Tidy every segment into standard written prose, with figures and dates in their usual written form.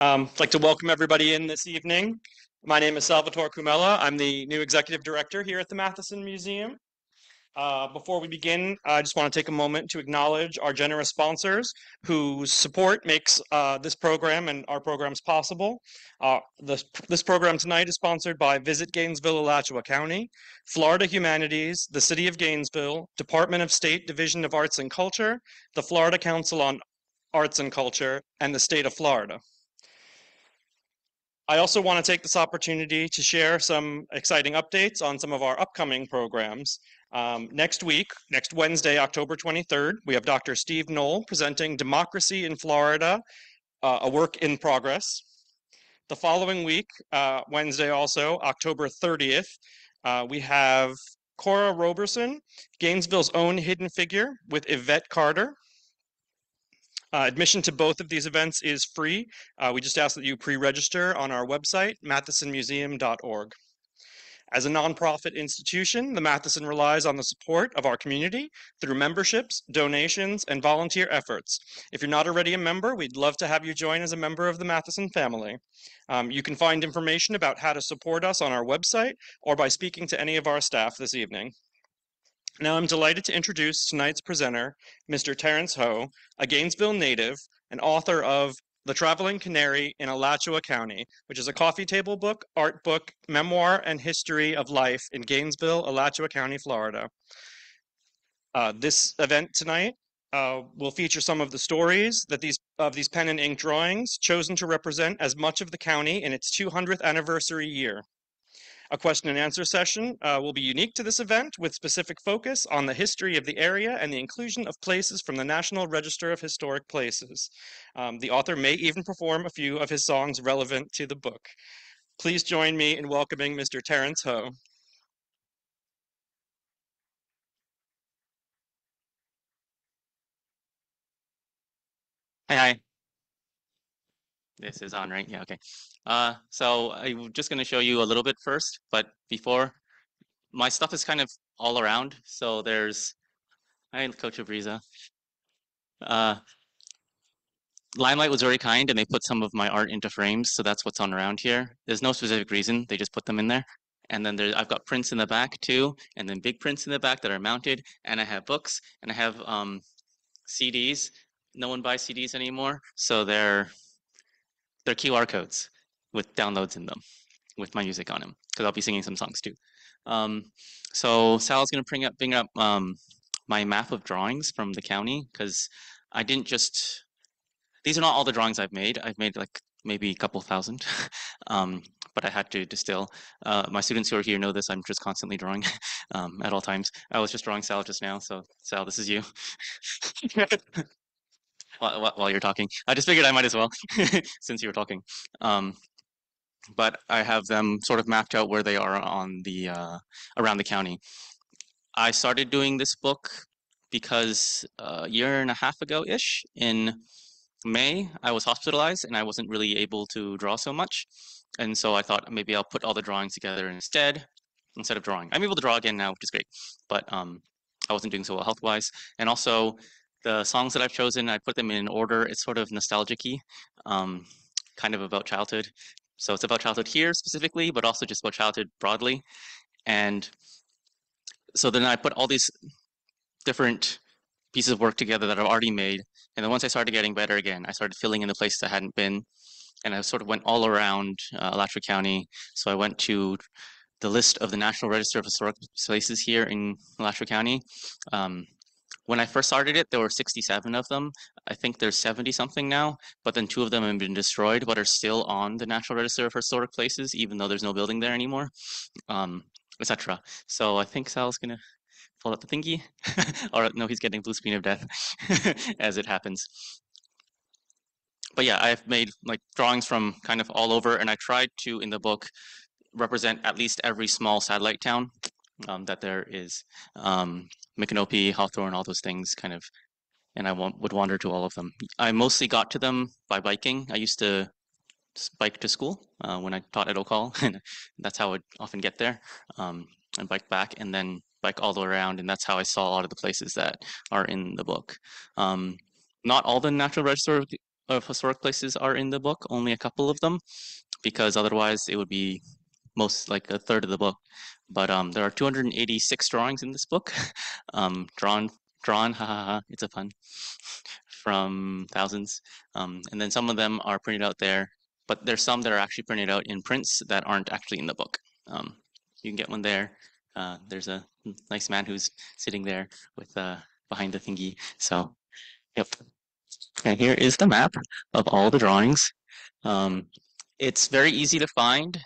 I'd like to welcome everybody in this evening. My name is Salvatore Cumella. I'm the new executive director here at the Matheson Museum. Before we begin, I just want to take a moment to acknowledge our generous sponsors whose support makes this program and our programs possible. This program tonight is sponsored by Visit Gainesville, Alachua County, Florida Humanities, the City of Gainesville, Department of State Division of Arts and Culture, the Florida Council on Arts and Culture, and the state of Florida. I also want to take this opportunity to share some exciting updates on some of our upcoming programs. Next week, next Wednesday, October 23rd, we have Dr. Steve Knoll presenting Democracy in Florida, a work in progress. The following week, Wednesday also, October 30th, we have Cora Roberson, Gainesville's Own Hidden Figure with Yvette Carter. Admission to both of these events is free. We just ask that you pre-register on our website, mathesonmuseum.org. As a nonprofit institution, the Matheson relies on the support of our community through memberships, donations, and volunteer efforts. If you're not already a member, we'd love to have you join as a member of the Matheson family. You can find information about how to support us on our website or by speaking to any of our staff this evening. Now I'm delighted to introduce tonight's presenter, Mr. Terrence Ho, a Gainesville native and author of The Travelling Canary in Alachua County, which is a coffee table book, art book, memoir, and history of life in Gainesville, Alachua County, Florida. This event tonight will feature some of the stories that these pen and ink drawings chosen to represent as much of the county in its 200th anniversary year. A question and answer session will be unique to this event with specific focus on the history of the area and the inclusion of places from the National Register of Historic Places. The author may even perform a few of his songs relevant to the book. Please join me in welcoming Mr. Terrence Ho. Hi, hi. This is on, right? Yeah, okay. So I'm just going to show you a little bit first, but before, my stuff is kind of all around. So hi, Coach Abriza. Limelight was very kind and they put some of my art into frames, so that's what's on around here. There's no specific reason, they just put them in there. And then I've got prints in the back too, and then big prints in the back that are mounted, and I have books, and I have CDs. No one buys CDs anymore, so they're QR codes with downloads in them, with my music on them, because I'll be singing some songs too. So Sal's gonna bring up my map of drawings from the county, because I didn't just, these are not all the drawings I've made. I've made like maybe a couple thousand, but I had to distill. My students who are here know this, I'm just constantly drawing at all times. I was just drawing Sal just now, so Sal, this is you. While you're talking. I just figured I might as well, since you were talking. But I have them sort of mapped out where they are on the around the county. I started doing this book because a year and a half ago-ish, in May, I was hospitalized and I wasn't really able to draw so much. And so I thought maybe I'll put all the drawings together instead of drawing. I'm able to draw again now, which is great, but I wasn't doing so well health-wise. And also, the songs that I've chosen, I put them in order. It's sort of nostalgic-y, kind of about childhood. So it's about childhood here specifically, but also just about childhood broadly. And so then I put all these different pieces of work together that I've already made. And then once I started getting better again, I started filling in the places I hadn't been. And I sort of went all around Alachua County. So I went to the list of the National Register of Historic Places here in Alachua County. When I first started it, there were 67 of them. I think there's 70 something now, but then 2 of them have been destroyed, but are still on the National Register of Historic Places, even though there's no building there anymore, etc. So I think Sal's gonna pull out the thingy. Or no, he's getting blue screen of death as it happens. But yeah, I've made like drawings from kind of all over, and I tried to, in the book, represent at least every small satellite town that there is. Micanopy, Hawthorne, all those things kind of, and I would wander to all of them. I mostly got to them by biking. I used to bike to school when I taught at O'Call, and that's how I would often get there, and bike back, and then bike all the way around, and that's how I saw a lot of the places that are in the book. Not all the National Register of historic places are in the book, only a couple of them, because otherwise it would be most like a third of the book. But there are 286 drawings in this book, drawn, ha ha ha, it's a pun, from thousands. And then some of them are printed out there, but there's some that are actually printed out in prints that aren't actually in the book. You can get one there. There's a nice man who's sitting there with behind the thingy. So, yep. And here is the map of all the drawings. Um, it's very easy to find.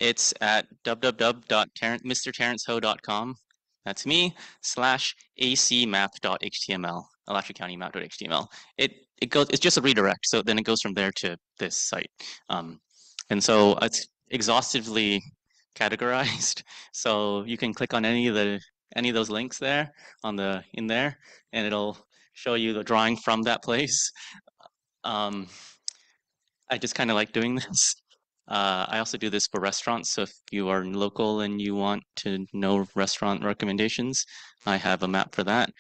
It's at www.mrterrenceho.com. That's me /acmap.html, Alachua County map.html. It goes. It's just a redirect, so then it goes from there to this site. And so it's exhaustively categorized. So you can click on any of those links there in there, and it'll show you the drawing from that place. Um, I just kind of like doing this. I also do this for restaurants. So if you are local and you want to know restaurant recommendations, I have a map for that.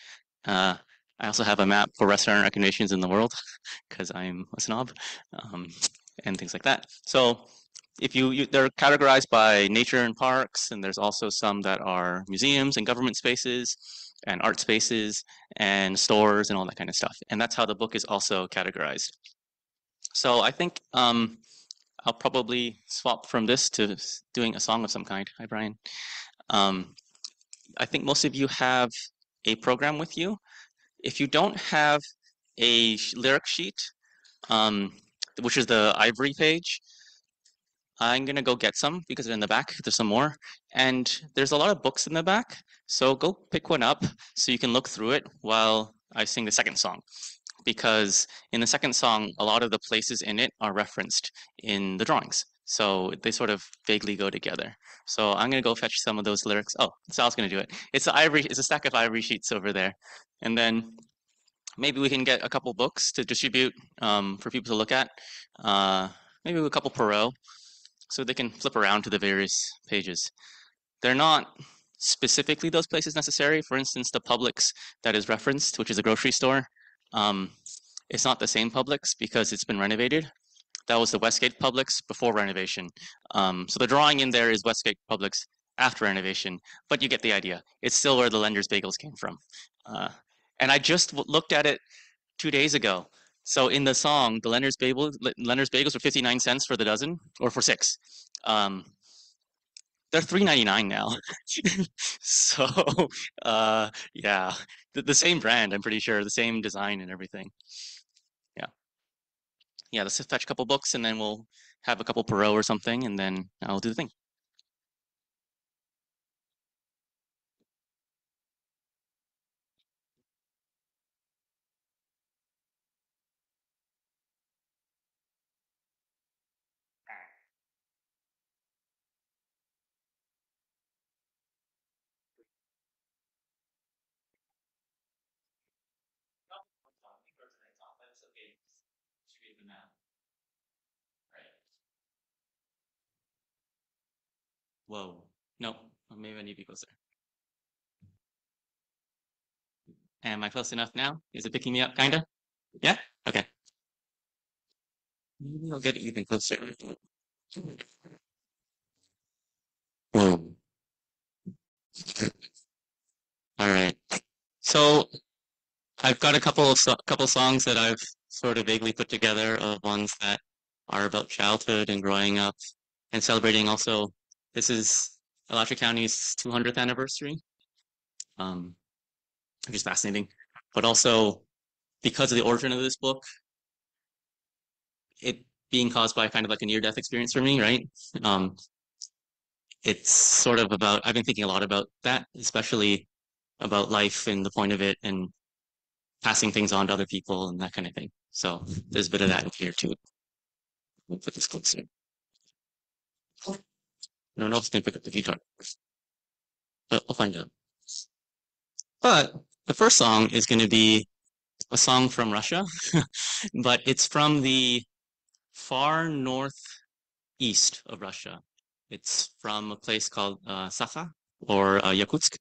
Uh, I also have a map for restaurant recommendations in the world because I'm a snob, um, and things like that. So if they're categorized by nature and parks, and there's also some that are museums and government spaces and art spaces and stores and all that kind of stuff. And that's how the book is also categorized. So I think I'll probably swap from this to doing a song of some kind. Hi, Brian. Um, I think most of you have a program with you. If you don't have a lyric sheet, um, which is the ivory page, I'm gonna go get some because they're in the back. There's some more, and there's a lot of books in the back. So go pick one up so you can look through it while I sing the second song. Because in the second song, a lot of the places in it are referenced in the drawings. So they sort of vaguely go together. So I'm gonna go fetch some of those lyrics. Oh, Sal's gonna do it. It's a stack of ivory sheets over there. And then maybe we can get a couple books to distribute for people to look at. Maybe a couple per row so they can flip around to the various pages. They're not specifically those places necessary. For instance, the Publix that is referenced, which is a grocery store, it's not the same Publix because it's been renovated. That was the Westgate Publix before renovation. So the drawing in there is Westgate Publix after renovation, but you get the idea. It's still where the Lender's Bagels came from. And I just looked at it 2 days ago. So in the song, the Lender's Bagels were 59 cents for the dozen, or for six. They're $3.99 now. So yeah, the same brand, I'm pretty sure, the same design and everything. Yeah. Yeah, let's just fetch a couple books and then we'll have a couple per row or something, and then I'll do the thing. Whoa. No, maybe I need to be closer. Am I close enough now? Is it picking me up, kinda? Yeah? Okay. Maybe I'll get even closer. Whoa. All right. So I've got a couple songs that I've sort of vaguely put together of ones that are about childhood and growing up and celebrating also. This is Alachua County's 200th anniversary, um, which is fascinating. But also because of the origin of this book, it being caused by kind of like a near-death experience for me, right? Um, it's sort of about, I've been thinking a lot about that, especially about life and the point of it and passing things on to other people and that kind of thing. So there's a bit of that in here too. We'll put this closer. I don't know if it's gonna pick up the guitar, but I'll find out. But the first song is gonna be a song from Russia, but it's from the far northeast of Russia. It's from a place called Sakha or Yakutsk.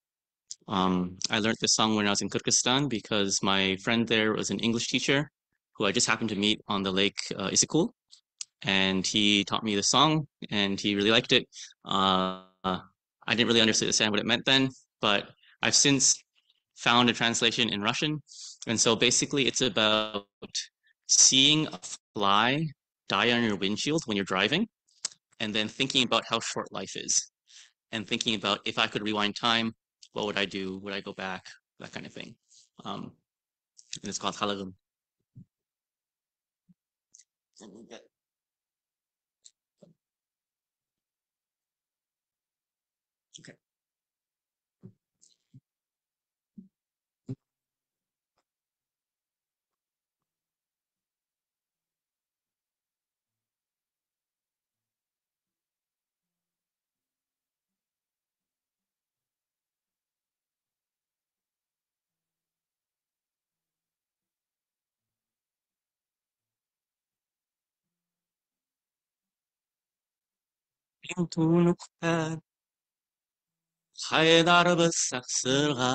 I learned this song when I was in Kyrgyzstan because my friend there was an English teacher who I just happened to meet on the lake Isikul, and he taught me the song, and he really liked it. I didn't really understand what it meant then, but I've since found a translation in Russian, and so basically it's about seeing a fly die on your windshield when you're driving, and then thinking about how short life is, and thinking about if I could rewind time, what would I do? Would I go back? That kind of thing. Um, and it's called Halagum. Okay. Tunukta haydar saksırga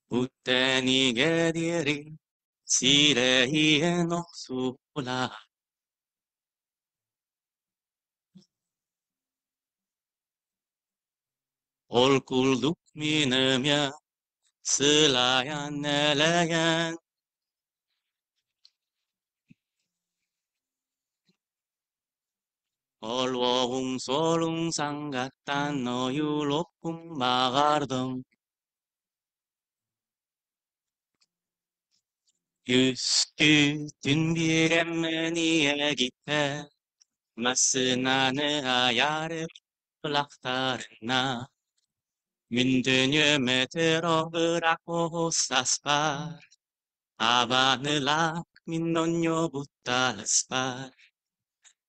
utteni gediri sirehiye noksula ol kulduk minimya sılayan neleyen olvohum solung sangattan no yulopum magardım yüskütün bir emmeniye gitte masınanı ayarıp kulaklarına Mündünümü bırak고 saspar Abanılak minnonyo buttaspar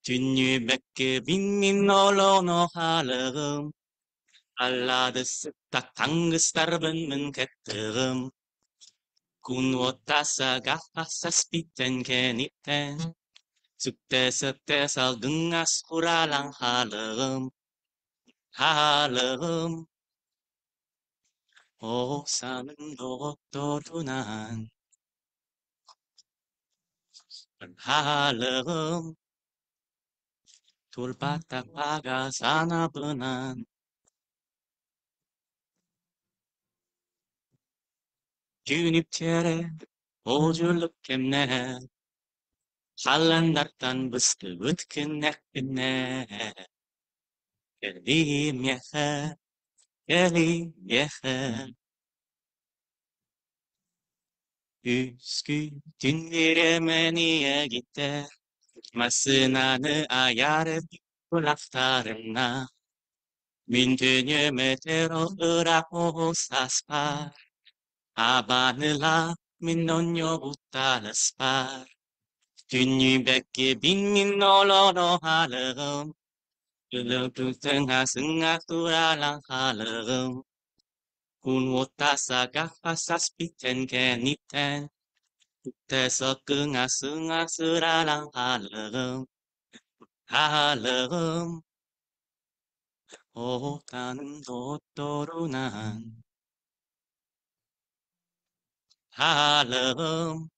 Tünü bekke bin minnolono halığım Alladı sıktak tangıstar ben kettığım Kun otasa gafasas biten kenitten Sükte sükte salgıngas kuralang halığım Halığım O sanın doktorunan halığım tulpatak paga sana benan Jüniptere oculuk kemne Hallandartan bıskı bıtkın nekbine Gelim yeher, gelim yeher Üskütün diremeniye gitti Masınanı ayarıp kulaklarına Mündünümü ırak saspar Abanıla minnonyo buttaspar Tünübekki bin minnolono halığım Gülüktün hasınga turalang halığım Kun otasa gafasas biten keniten Tesa kınga sınga sıralang halığım Halığım O tanım doktorunan halığım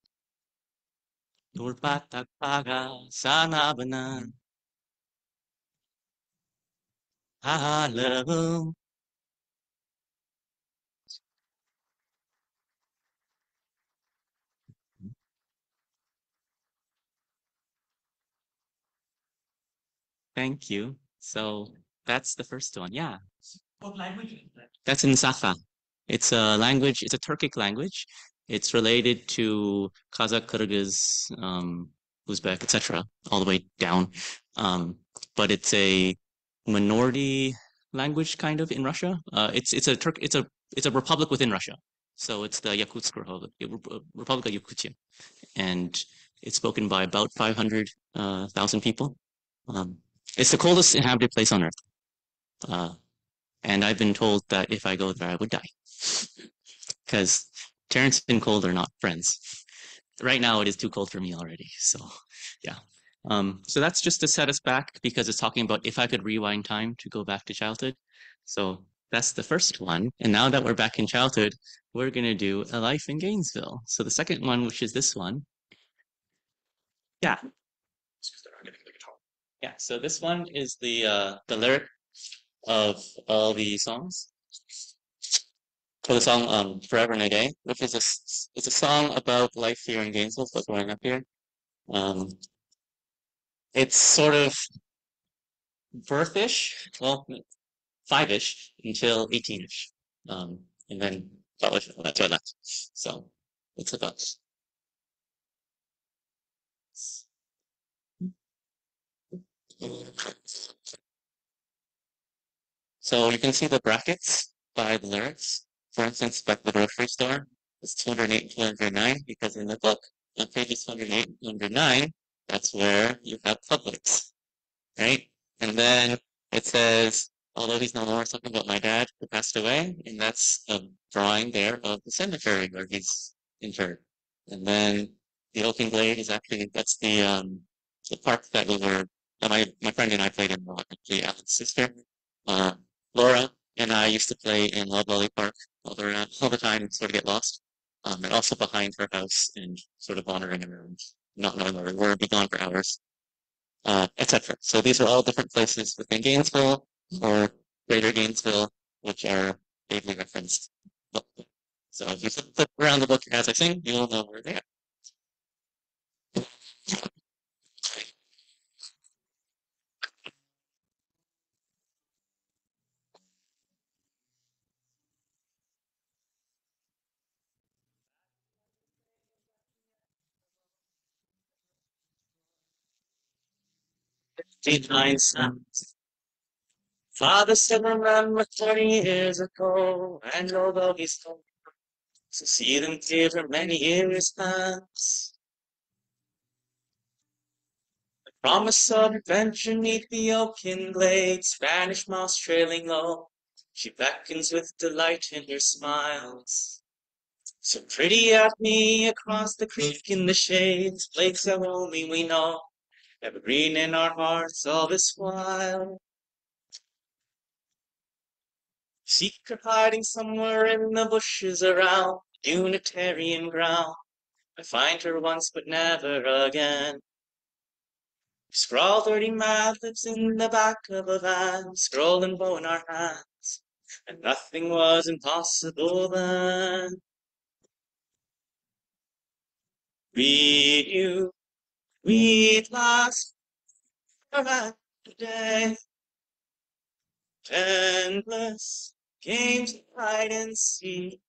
tulpatak paga sana benar halığım. Thank you. So that's the first one. Yeah. What language is that? That's in Safa. It's a language, it's a Turkic language. It's related to Kazakh, Kyrgyz, Uzbek, etc., all the way down. But it's a minority language kind of in Russia. It's a republic within Russia. So it's the Yakutsk Republic, Republic of Yakutia, and it's spoken by about 500,000 people. Um, it's the coldest inhabited place on Earth. Uh, and I've been told that if I go there, I would die. Because Terrence and cold are not friends. Right now, it is too cold for me already. So, yeah. So that's just to set us back because it's talking about if I could rewind time to go back to childhood. So That's the first one. And now that we're back in childhood, we're going to do A Life in Gainesville. So the second one, which is this one. Yeah. Yeah. So this one is the lyric of all the songs. For the song Forever and a Day, which is it's a song about life here in Gainesville, but growing up here. Um, it's sort of birthish, well, five-ish until 18-ish. And then college, that's what I left. So it's about. So you can see the brackets by the lyrics. For instance, like the grocery store, it's 208 209 because in the book, on pages 208 209, that's where you have Publix, right? And then it says, although he's no longer talking about my dad who passed away, and that's a drawing there of the cemetery where he's interred. And then the open glade is actually that's the park that we were that my friend and I played in actually Alan's sister. Uh, Laura and I used to play in Love Valley Park all the time and sort of get lost. And also behind her house and sort of wandering around, not knowing where we were, be gone for hours, etc. So these are all different places within Gainesville or Greater Gainesville, which are vaguely referenced. So if you flip around the book as I sing, you'll know where they are. 59 cents. Father said remember 30 years ago, and although he's gone, to see them clear for many years past. Promise of adventure neath the oaken glade, Spanish moss trailing low. She beckons with delight in her smiles. So pretty at me across the creek in the shades, place that only we know, evergreen in our hearts all this while. Secret hiding somewhere in the bushes around Unitarian ground. I find her once but never again. Scrawl 30 mad libs in the back of a van, scroll and bow in our hands, and nothing was impossible then. We knew we'd last forever today. Endless games of hide and seek,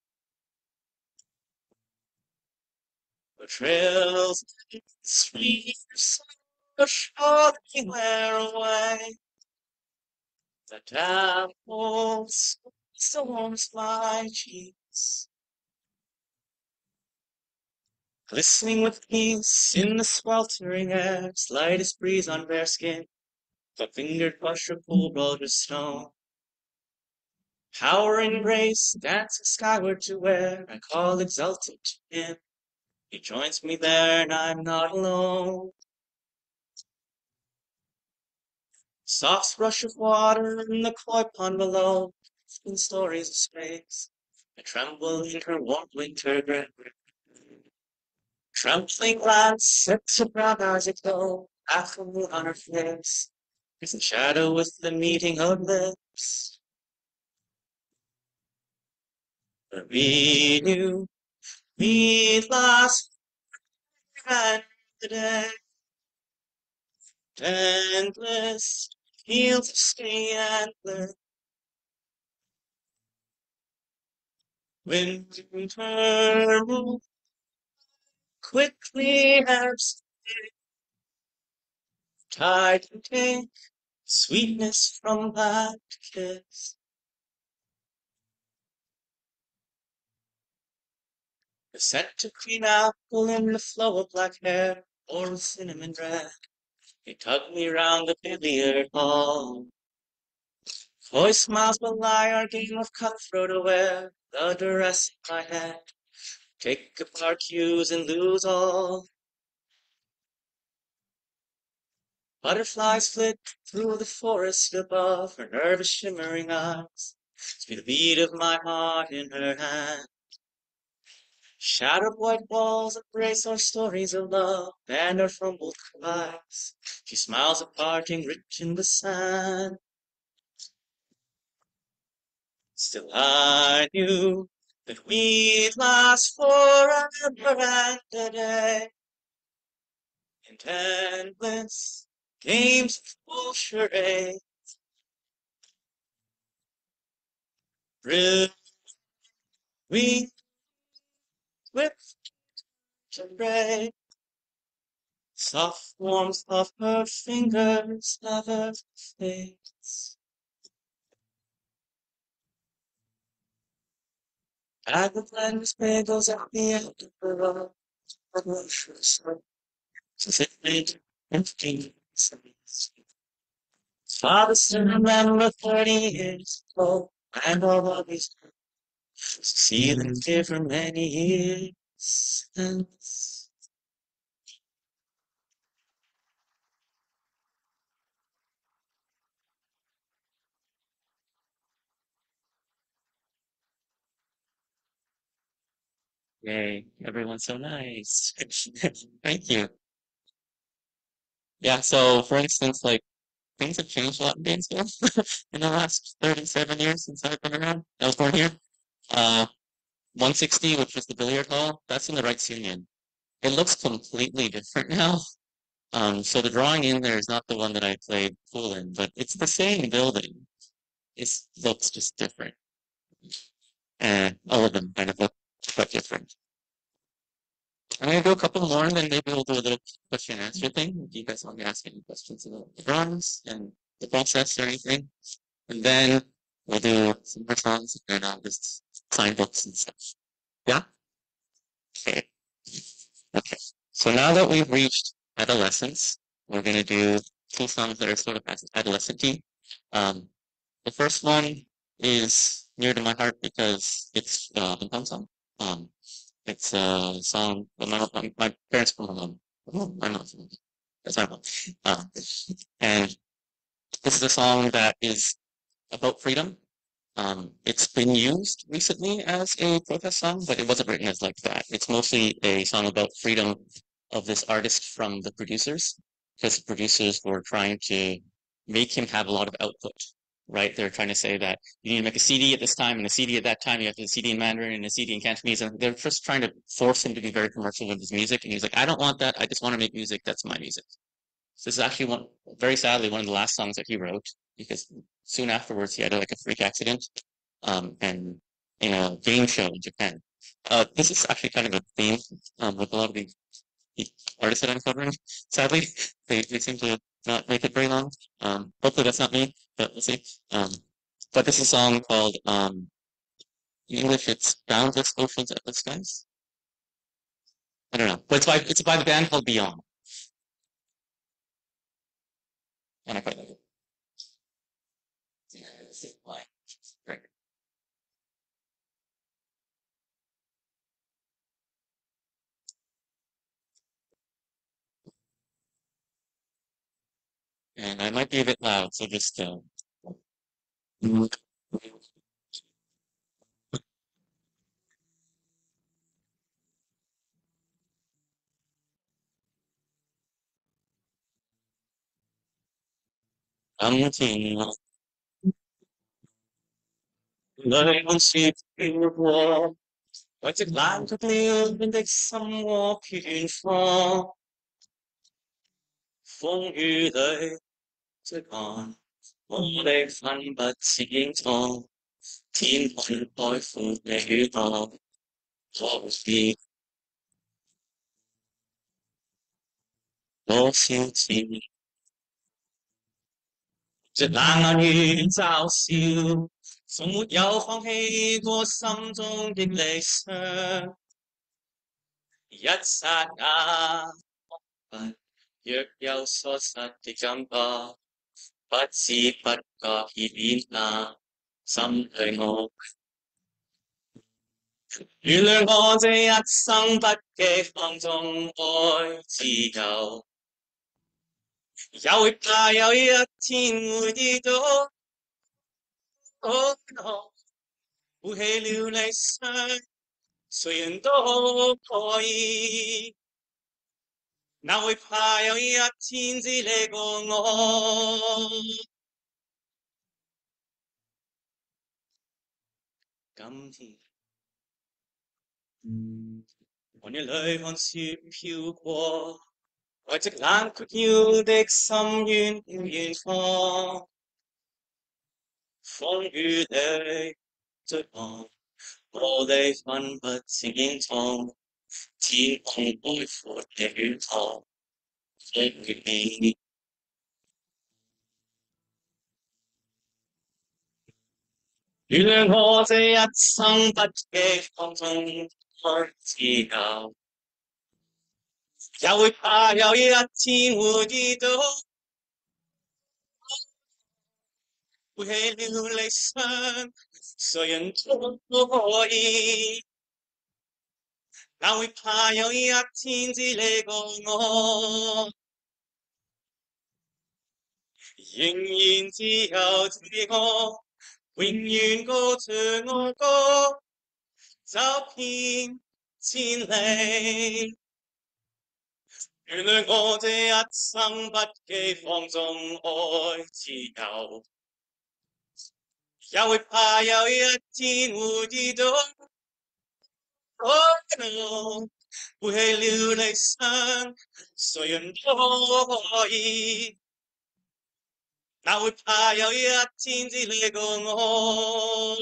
trails sweet so surely wear away. The daffodils still warms my cheeks, glistening with peace in the sweltering air, slightest breeze on bare skin, the fingered brush of cool broad stone. Power and grace dancing skyward to where I call exultant to him. He joins me there and I'm not alone. Soft rush of water in the koi pond below, in stories of space. I tremble in her warm winter grip. Trembling glance sets her brown eyes aglow, half a moon on her face. There's a shadow with the meeting of lips. But we knew we'd lost and the day. Endless fields of stay and bliss. Winter moved quickly as tide to take sweetness from that kiss. The scent of green apple in the flow of black hair, or with cinnamon red. They tugged me round the billiard hall. Coy smiles belie our game of cutthroat aware, the duress in my head. Take up our cues and lose all. Butterflies flit through the forest above her nervous shimmering eyes. to the beat of my heart in her hand. Shattered white walls embrace our stories of love, bannered from both cries. She smiles a parting rich in the sand. Still I knew that we'd last forever and a day. In endless games of full charade. Thrill we with to pray. Soft warmth of her fingers never fades. At the blend bagels at the end of the road. Since it made 15 seconds. Father still remember 30 years ago. And all of these see them here for many years. Since. Yay, everyone's so nice. Thank you. Yeah, so for instance, like things have changed a lot in Gainesville in the last 37 years since I've been around. I was born here. 160, which was the billiard hall, that's in the Rights Union. It looks completely different now. So the drawing in there is not the one that I played pool in, but it's the same building. It looks just different. And all of them kind of look quite different. I'm gonna do a couple more and then maybe we'll do a little question and answer thing. If you guys want me to ask any questions about the drawings and the process or anything. And then we'll do some more songs and I'll just sign books and stuff. Yeah? Okay. Okay. So now that we've reached adolescence, we're gonna do two songs that are sort of adolescent-y. Um, the first one is near to my heart because it's a punk song. Um, it's a song that my parents put my mom. My mom. That's my mom. Uh, and this is a song that is about freedom. It's been used recently as a protest song, but it wasn't written as like that. It's mostly a song about freedom of this artist from the producers, because the producers were trying to make him have a lot of output, right? They're trying to say that you need to make a CD at this time and a CD at that time. You have to a CD in Mandarin and a CD in Cantonese, and they're just trying to force him to be very commercial with his music. And he's like, I don't want that. I just want to make music. That's my music. So this is actually one, very sadly, one of the last songs that he wrote because soon afterwards he had like a freak accident, and in a game show in Japan. This is actually kind of a theme with a lot of the artists that I'm covering. Sadly, they seem to not make it very long. Hopefully that's not me, but we'll see. But this is a song called in English it's Boundless Oceans, Endless Skies. I don't know, but it's by the band called Beyond, and I quite like it. Yeah, it's like, great. And I might be a bit loud, so just I'm seeing lời muốn xịt yêu qua và chiếc lan thật liêu bên đích xăm hoa phiền phong phong雨裏即看我的分不清楚天空海闊你與我可別多少次隻冷眼與嘲笑從沒有放棄過心中的理想一剎那不若有所失的感覺不知不覺已變冷，心裏我原諒我這一生不羈放縱愛自由，也會怕有一天會跌倒。哦喏，不会流泪声，虽然都可以，那会怕有一天只你个我。今天我的淚看雪飄過，為寂冷缺曉的深淵遠方，風雨裏追望，我哋分不清楚，天空海闊的遠航，一月你。原諒我這一生不羈放縱愛自由，也會怕有一天會遇到會起了離傷，誰人都可以，也會怕有一天只你個我，仍然自由自我，永遠高唱愛歌，走遍千里。原諒我這一生不羈放縱愛自由，也會怕有一天會遇到可能背棄了理想，誰人都可以，哪會怕有一天只你個我？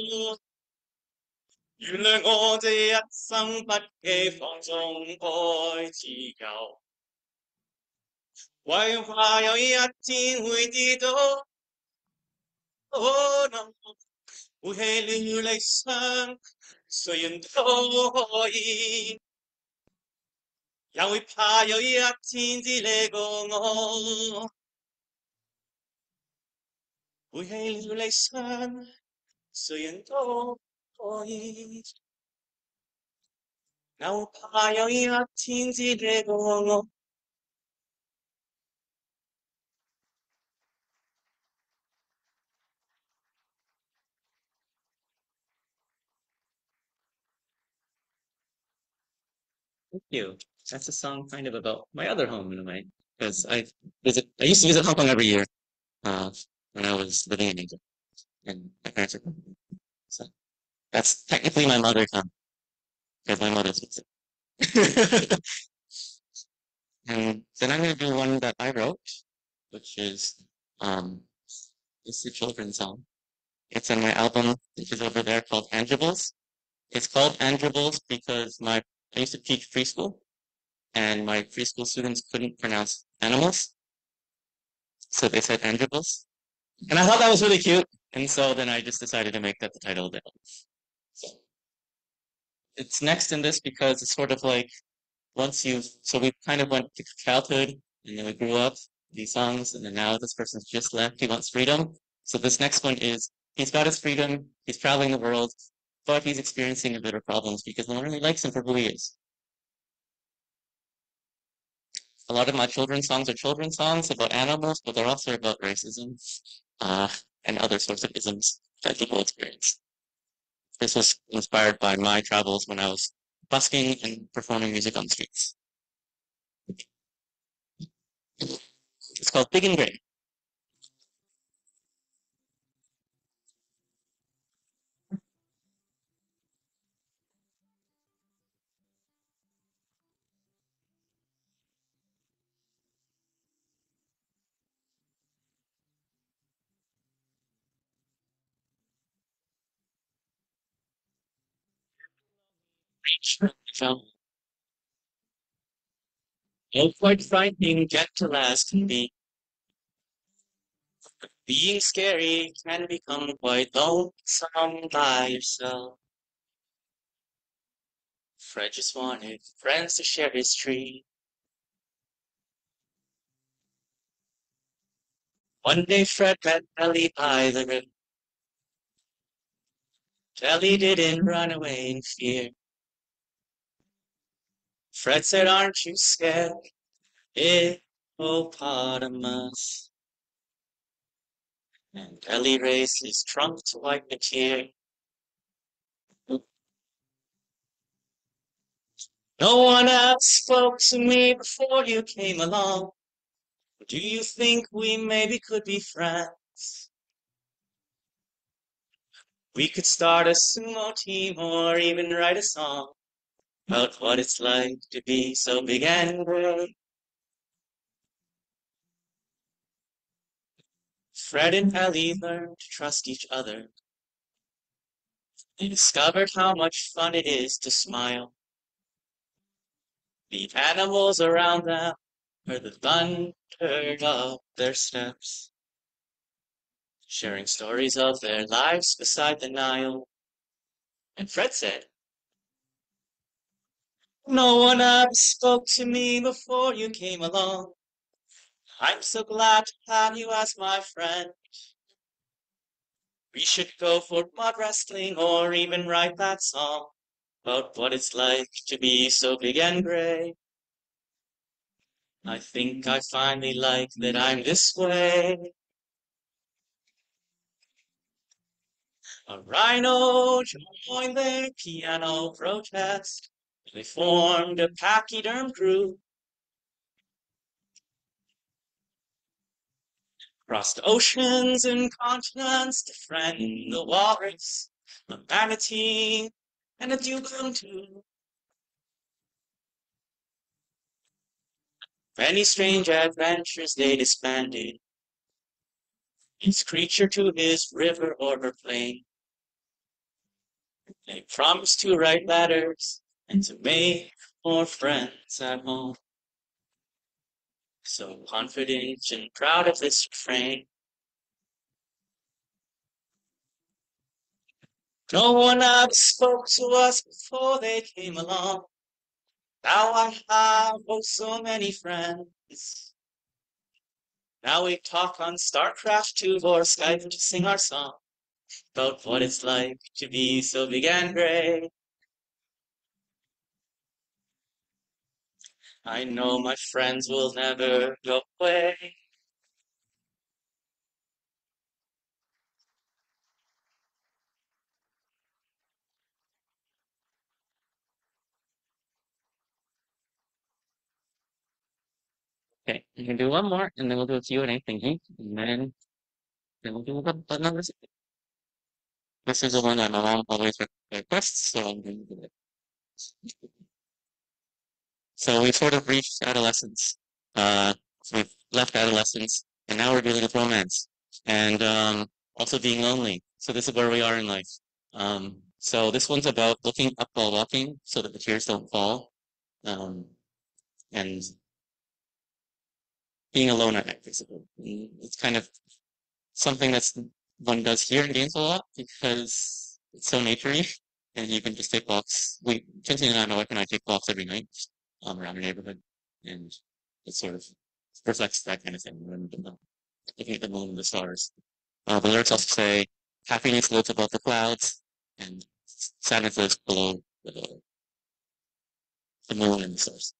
原諒我這一生不羈放縱愛自由，為怕有一天會遇到可能。背棄了理想，誰人都可以，也會怕有一天只你個我。背棄了理想，誰人都可以，也會怕有一天只你個我。Thank you. That's a song kind of about my other home in a way, because I used to visit Hong Kong every year uh, when I was living in England, and my parents are from Hong Kong. So that's technically my mother tongue, because my mother speaks it. And then I'm going to do one that I wrote, which is um, it's a children's song. It's in my album, which is over there called Tangibles. It's called Tangibles because I used to teach preschool, and my preschool students couldn't pronounce animals, so they said Tangibles. And I thought that was really cute, and so then I just decided to make that the title of the album. So it's next in this because it's sort of like so we kind of went to childhood and then we grew up, these songs, and then now this person's just left, he wants freedom. So this next one is, he's got his freedom, he's traveling the world, but he's experiencing a bit of problems because no one really likes him for who he is. A lot of my children's songs are children's songs about animals, but they're also about racism, uh, and other sorts of isms that people experience. This was inspired by my travels when I was busking and performing music on the streets. It's called Big and Gray. So, quite frightening, gentle as can be. Being scary can become quite lonesome by yourself. Fred just wanted friends to share his tree. One day Fred met Ellie by the river. Ellie didn't run away in fear. Fred said, "Aren't you scared, hippopotamus?" and Ellie raised his trunk to wipe a tear. No one else spoke to me before you came along. Do you think we maybe could be friends? We could start a sumo team or even write a song about what it's like to be so big and brave. Fred and Ellie learned to trust each other. They discovered how much fun it is to smile. The animals around them heard the thunder of their steps, sharing stories of their lives beside the Nile. And Fred said, no one ever spoke to me before you came along. I'm so glad to have you as my friend. We should go for mud wrestling or even write that song about what it's like to be so big and gray. I think I finally like that I'm this way. A rhino joined their piano protest. They formed a pachyderm crew, crossed oceans and continents to friend the walrus, a manatee, and a dugong too. Many strange adventures they disbanded, each creature to his river or her plain. They promised to write letters and to make more friends at home. So confident and proud of this refrain, no one ever spoke to us before they came along. Now I have oh so many friends. Now we talk on StarCraft 2 or Skype to sing our song about what it's like to be so big and gray. I know my friends will never go away. Okay, we can do one more, and then we'll do a Q&A thingy, and then we'll do another. This is the one that my mom always requests, so I'm going to do it. So we've sort of reached adolescence. So we've left adolescence, and now we're dealing with romance, and also being lonely. So this is where we are in life. So this one's about looking up while walking, so that the tears don't fall, um, and being alone at night, basically. It's kind of something that's one does here in Gainesville a lot because it's so naturey, and you can just take walks. Cynthia and I, my wife and I, take walks every night around the neighborhood, and it sort of reflects that kind of thing. And, looking at the moon and the stars. The lyrics also say, "Happiness lives above the clouds, and sadness lives below the moon and the stars."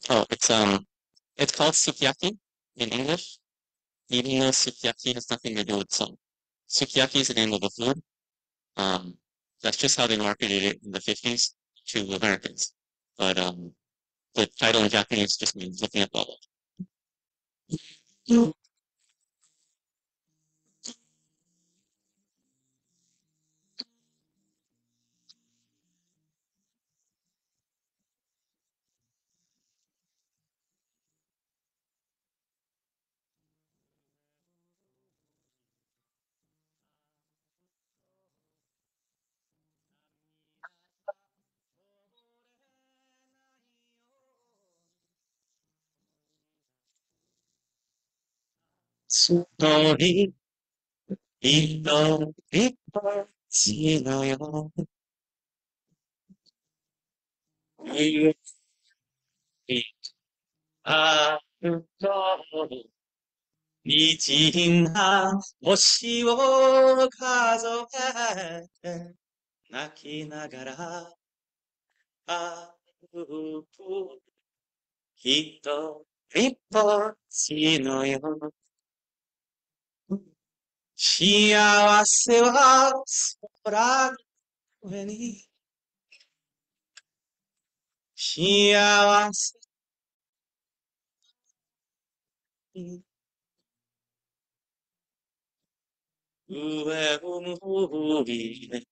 Oh, it's called sukiyaki in English, even though sukiyaki has nothing to do with song. Sukiyaki is the name of a food. Um, that's just how they marketed it in the 50s to Americans. But the title in Japanese just means looking at bubble. Tsutori, ito, ito, sino yo, ito, ito, 道な星を数えて泣きながら歩く人一歩しのよ幸せは空の上に、幸せに上を向いて、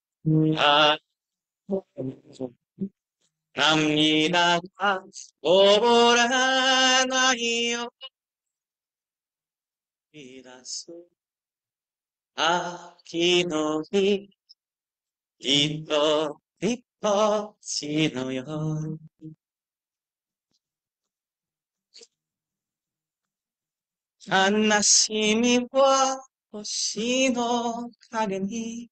あ涙がこぼらないように出す。秋の日、一歩一歩血のように。悲しみは星の影に、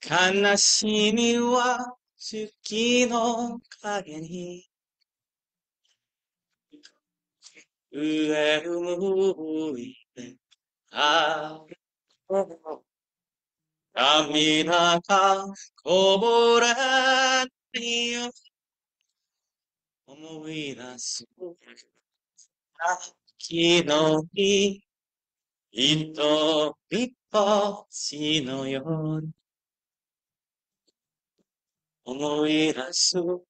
悲しみは月の影に、上を向いて、あ涙がこぼれないよ思い出す。秋の日、一歩一歩血のように思い出す。明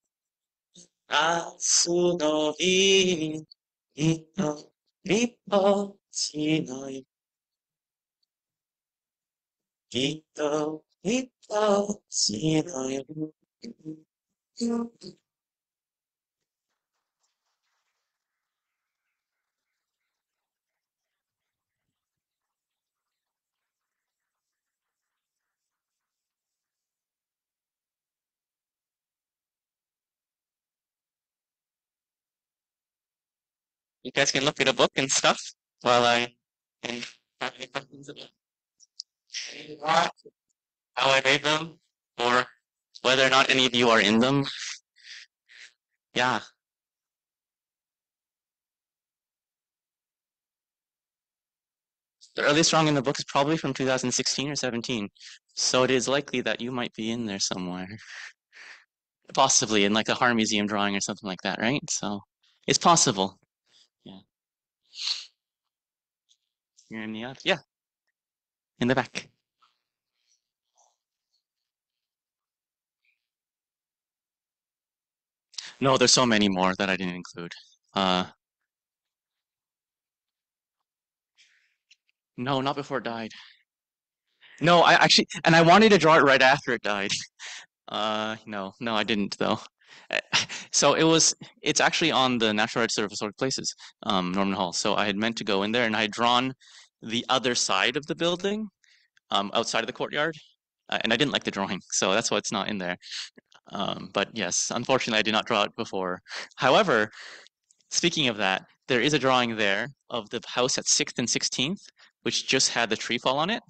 日の日に一歩一歩血のように一歩一歩血のように。You guys can look at a book and stuff while I and have any questions about how I made them or whether or not any of you are in them. Yeah, the earliest drawing in the book is probably from 2016 or 17. So it is likely that you might be in there somewhere. Possibly in like a Harm Museum drawing or something like that, right? So it's possible. Yeah. You're in the yeah, in the back. No, there's so many more that I didn't include. Uh no, not before it died. No, I actually and I wanted to draw it right after it died. No, I didn't though. Uh, So it's actually on the National Register of Historic Places, Norman Hall. So I had meant to go in there and I had drawn the other side of the building, outside of the courtyard. And I didn't like the drawing, so that's why it's not in there. But yes, unfortunately, I did not draw it before. However, speaking of that, there is a drawing there of the house at 6th and 16th, which just had the tree fall on it.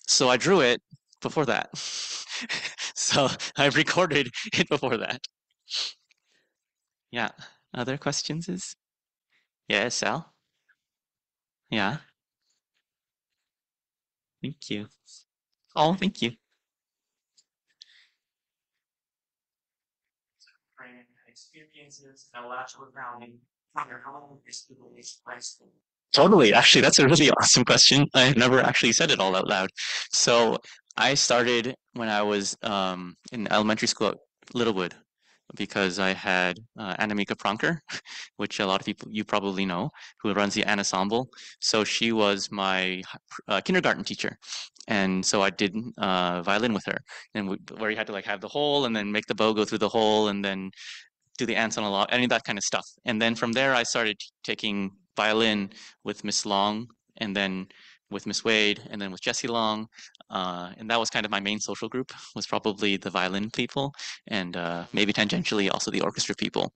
So I drew it before that. So I recorded it before that. Yeah. Other questions is? Yes, Sal? Yeah. Thank you. Oh, thank you. Experiences in Alachua County. Totally. Actually, that's a really awesome question. I have never actually said it all out loud. So I started when I was in elementary school at Littlewood because I had Annemieka Pronker, which a lot of people you probably know, who runs the ensemble. So she was my kindergarten teacher, and so I did violin with her, and where you had to like have the hole and then make the bow go through the hole and then do the ants on a log, any of that kind of stuff. And then from there, I started taking violin with Miss Long, and then with Miss Wade, and then with Jessie Long, and that was kind of my main social group. Was probably the violin people, and maybe tangentially also the orchestra people.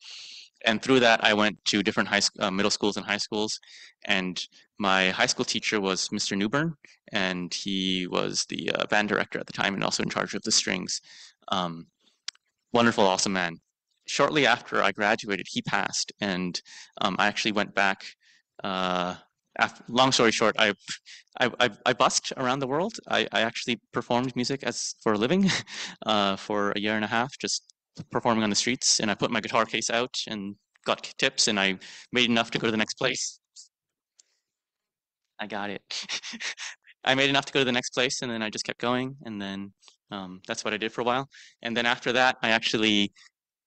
And through that, I went to different middle schools and high schools, and my high school teacher was Mr. Newburn, and he was the band director at the time and also in charge of the strings. Um, Wonderful, awesome man. Shortly after I graduated, he passed, and I actually went back. Long story short, I busked around the world. I actually performed music as for a living for a year and a half, just performing on the streets. And I put my guitar case out and got tips, and I made enough to go to the next place. I got it. I made enough to go to the next place, and then I just kept going, and then that's what I did for a while. And then after that, I actually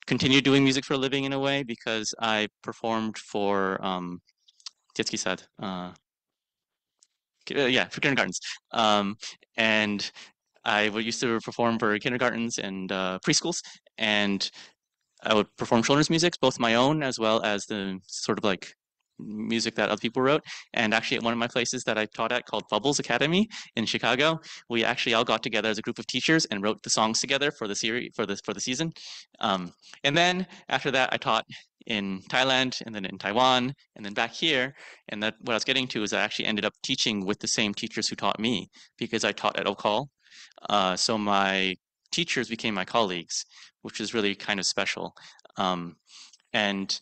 continued doing music for a living in a way because I performed for детский сад, yeah, for kindergartens. Um, and I would used to perform for kindergartens and preschools, and I would perform children's music, both my own as well as the sort of like music that other people wrote. And actually, at one of my places that I taught at called Bubbles Academy in Chicago, we actually all got together as a group of teachers and wrote the songs together for the series for the season. Um, and then after that, I taught in Thailand and then in Taiwan and then back here. And that what I was getting to is I actually ended up teaching with the same teachers who taught me because I taught at Okal. So my teachers became my colleagues, which is really kind of special. Um, and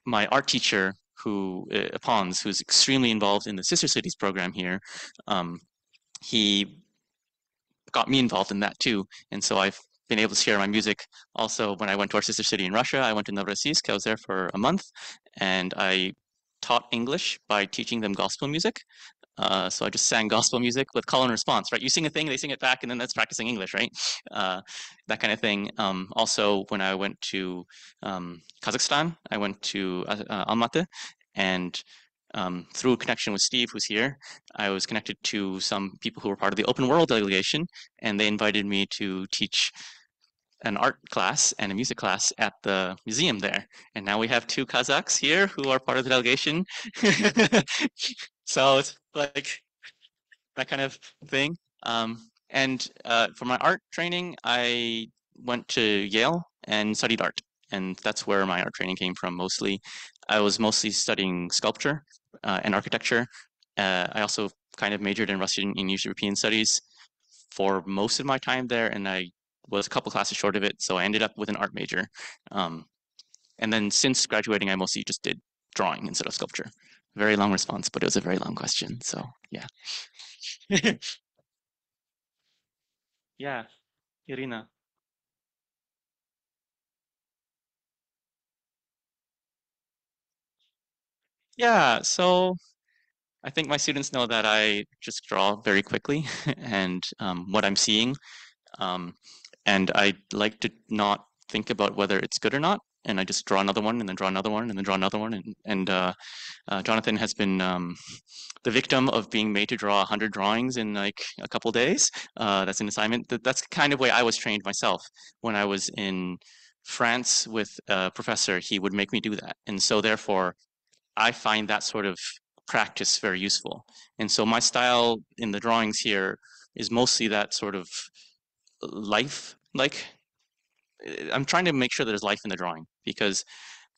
my art teacher, who Pons, who's extremely involved in the Sister Cities program here, um, he got me involved in that too. And so I've been able to share my music. Also, when I went to our sister city in Russia, I went to Novorossiysk. I was there for a month, and I taught English by teaching them gospel music. So I just sang gospel music with call and response, right? You sing a thing, they sing it back, and then that's practicing English, right? That kind of thing. Also, when I went to Kazakhstan, I went to Almaty, and through a connection with Steve, who's here, I was connected to some people who were part of the Open World delegation, and they invited me to teach an art class and a music class at the museum there. And now we have two Kazakhs here who are part of the delegation. So it's like that kind of thing. And for my art training, I went to Yale and studied art, and that's where my art training came from mostly. I was mostly studying sculpture and architecture. I also kind of majored in Russian and East European studies for most of my time there, and I was a couple classes short of it, so I ended up with an art major. Um, and then since graduating, I mostly just did drawing instead of sculpture. Very long response, but it was a very long question. So yeah. Yeah, Irina. Yeah, so I think my students know that I just draw very quickly and what I'm seeing. Um, and I like to not think about whether it's good or not. And I just draw another one and then draw another one and then draw another one. And Jonathan has been the victim of being made to draw 100 drawings in like a couple days. That's an assignment. That's the kind of way I was trained myself when I was in France with a professor. He would make me do that. And so therefore, I find that sort of practice very useful. And so my style in the drawings here is mostly that sort of life. Like I'm trying to make sure there's life in the drawing because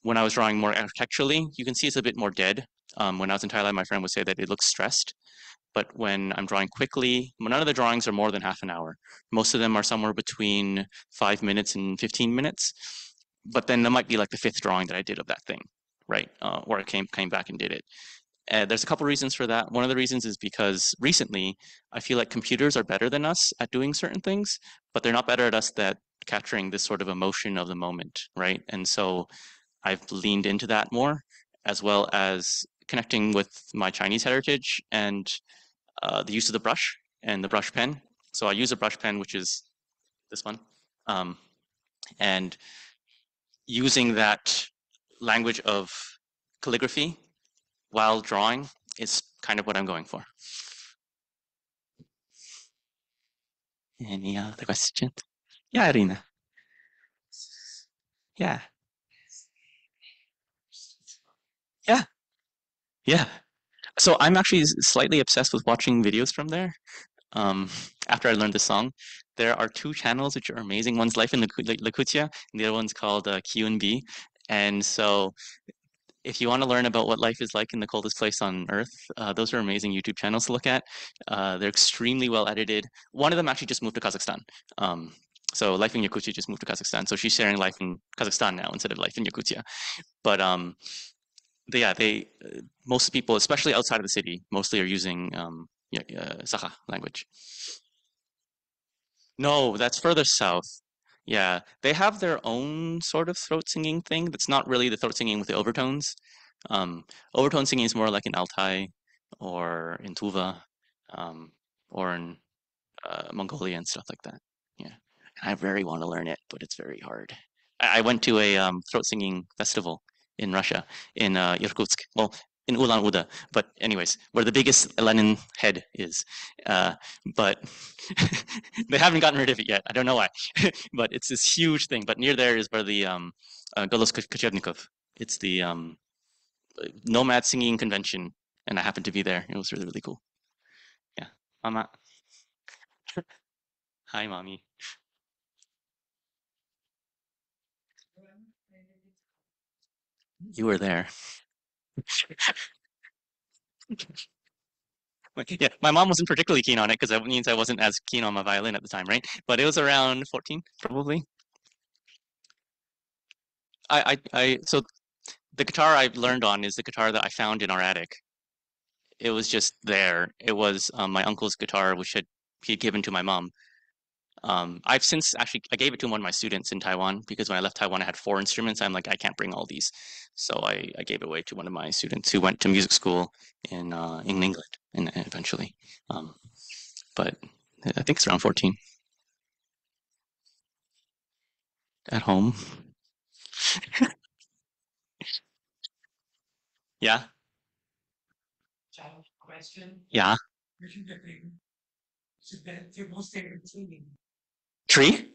when I was drawing more architecturally, you can see it's a bit more dead. When I was in Thailand, my friend would say that it looks stressed. But when I'm drawing quickly, none of the drawings are more than half an hour. Most of them are somewhere between 5 minutes and 15 minutes. But then there might be like the fifth drawing that I did of that thing, right? Or I came back and did it. There's a couple reasons for that. One of the reasons is because recently I feel like computers are better than us at doing certain things, but they're not better at us at capturing this sort of emotion of the moment, right? And so I've leaned into that more, as well as connecting with my Chinese heritage and the use of the brush and the brush pen. So I use a brush pen, which is this one, um, and using that language of calligraphy while drawing is kind of what I'm going for. Any other questions? Yeah, Irina. Yeah, yeah, yeah. So I'm actually slightly obsessed with watching videos from there. Um, after I learned the song, there are two channels which are amazing. One's Life in Lakutia, and the other one's called QNB. And so if you want to learn about what life is like in the coldest place on Earth, those are amazing YouTube channels to look at. They're extremely well edited. One of them actually just moved to Kazakhstan. Um, so Life in Yakutia just moved to Kazakhstan. So she's sharing life in Kazakhstan now instead of life in Yakutia. But they most people, especially outside of the city, mostly are using Sakha language. No, that's further south. Yeah, they have their own sort of throat singing thing that's not really the throat singing with the overtones. Overtone singing is more like in Altai or in Tuva, um, or in Mongolia and stuff like that. Yeah, and I very want to learn it, but it's very hard. I went to a throat singing festival in Russia, in Irkutsk. Well, in Ulan-Ude, but anyways, where the biggest Lenin head is. Uh, but they haven't gotten rid of it yet. I don't know why, but it's this huge thing. But near there is where the Golos Kochevnikov. It's the nomad singing convention, and I happened to be there. It was really, really cool. Yeah. Mama. Hi, mommy. You were there. Yeah, my mom wasn't particularly keen on it because that means I wasn't as keen on my violin at the time, right? But it was around 14, probably. So the guitar I learned on is the guitar that I found in our attic. It was just there. It was my uncle's guitar, which he had given to my mom. I've since actually I gave it to one of my students in Taiwan because when I left Taiwan, I had 4 instruments. I'm like, I can't bring all these, so I gave it away to one of my students who went to music school in England and eventually. Um, but I think it's around 14 at home. Yeah, yeah. Tree?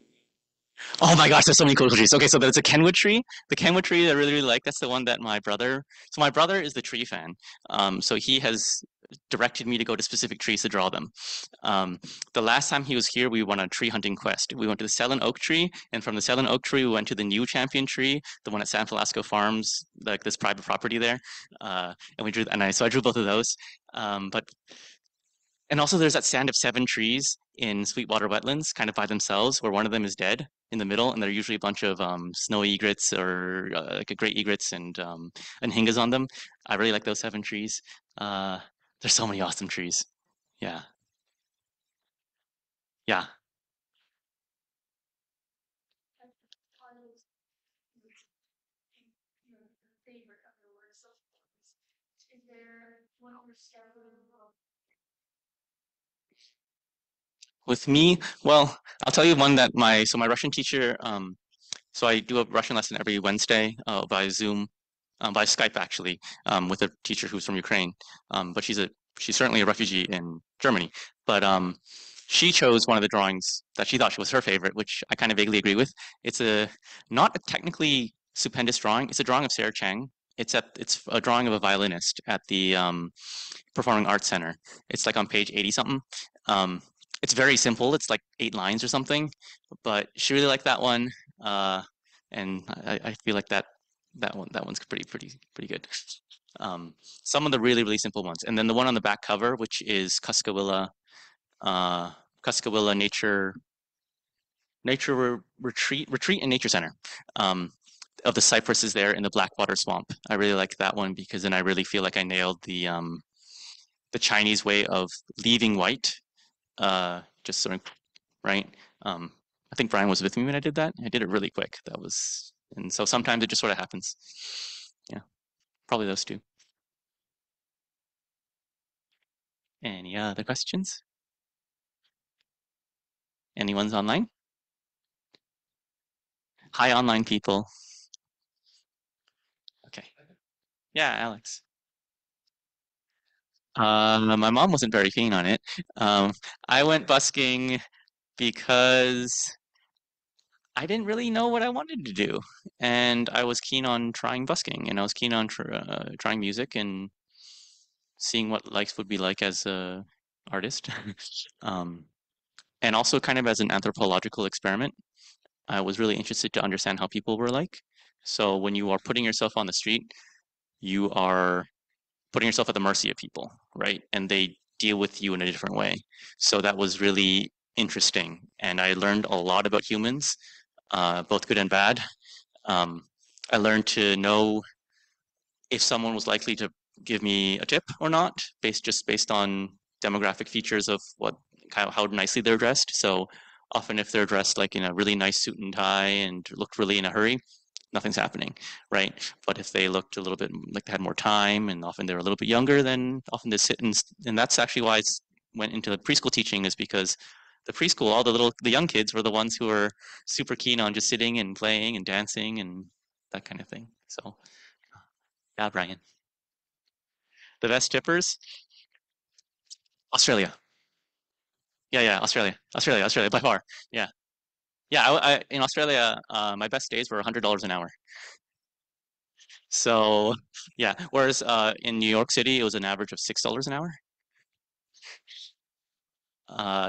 Oh my gosh, there's so many cool trees. Okay, so there's a Kenwood tree. The Kenwood tree I really, really like. That's the one that so my brother is the tree fan. So he has directed me to go to specific trees to draw them. Um, the last time he was here, we went on a tree hunting quest. We went to the Selland Oak tree, and from the Selland Oak tree, we went to the new champion tree, the one at San Velasco Farms, like this private property there. And we drew, so I drew both of those. But and also, there's that stand of 7 trees in Sweetwater Wetlands, kind of by themselves, where one of them is dead in the middle, and there are usually a bunch of snowy egrets or like a great egrets and hingas on them. I really like those 7 trees. Uh, there's so many awesome trees. Yeah, yeah. With me, well, I'll tell you one that my Russian teacher. So I do a Russian lesson every Wednesday by Zoom, by Skype actually, with a teacher who's from Ukraine. But she's certainly a refugee in Germany. But she chose one of the drawings that she thought was her favorite, which I kind of vaguely agree with. It's not a technically stupendous drawing. It's a drawing of Sarah Chang. It's a drawing of a violinist at the Performing Arts Center. It's like on page 80 something. Um, it's very simple. It's like 8 lines or something, but she really liked that one. Uh, and I feel like that one's pretty good. Some of the really, really simple ones. And then the one on the back cover, which is uh, Cuskawilla Nature Retreat and Nature Center. Of the cypresses there in the Blackwater Swamp. I really like that one because then I really feel like I nailed the Chinese way of leaving white, just sort of right. I think Brian was with me when I did that. I did it really quick. And so sometimes it just sort of happens. Yeah, probably those two. Any other questions? Anyone's online? Hi, online people. Okay. Yeah, Alex. My mom wasn't very keen on it. I went busking because I didn't really know what I wanted to do, and I was keen on trying busking, and I was keen on trying music and seeing what life would be like as a artist, um, and also kind of as an anthropological experiment. I was really interested to understand how people were like. So when you are putting yourself on the street, you are putting yourself at the mercy of people, right? And they deal with you in a different way. So that was really interesting, and I learned a lot about humans, both good and bad. Um, I learned to know if someone was likely to give me a tip or not, based on demographic features of how nicely they're dressed. So often, if they're dressed like in a really nice suit and tie and looked really in a hurry, nothing's happening, right? But if they looked a little bit like they had more time and often they're a little bit younger, then often they sit and that's actually why I went into preschool teaching is because the preschool, all the young kids were the ones who were super keen on just sitting and playing and dancing and that kind of thing. So yeah, Brian. The best tippers, Australia. Yeah, yeah, Australia by far. Yeah, yeah. In Australia, my best days were $100 an hour. So yeah, whereas in New York City, it was an average of $6 an hour.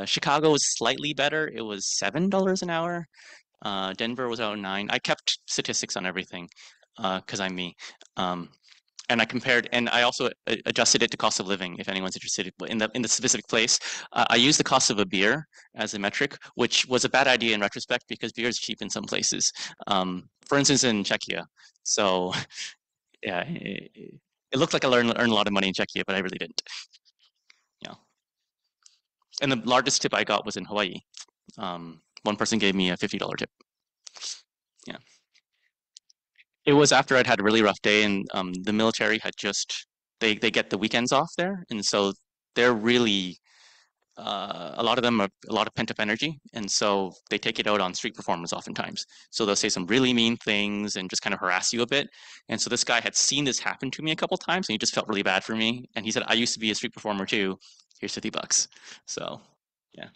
Chicago was slightly better. It was $7 an hour. Denver was around 9. I kept statistics on everything because I'm me. Um, and I compared, and I also adjusted it to cost of living. If anyone's interested in the specific place, I used the cost of a beer as a metric, which was a bad idea in retrospect because beer is cheap in some places. For instance, in Czechia. So yeah, it looked like I earned a lot of money in Czechia, but I really didn't. Yeah, and the largest tip I got was in Hawaii. One person gave me a $50 tip. Yeah. It was after I'd had a really rough day, and the military had just they get the weekends off there, and so they're really a lot of them are a lot of pent up energy, and so they take it out on street performers oftentimes. So they'll say some really mean things and just kind of harass you a bit. And so this guy had seen this happen to me a couple times, and he just felt really bad for me. And he said, "I used to be a street performer too. Here's $50." So yeah,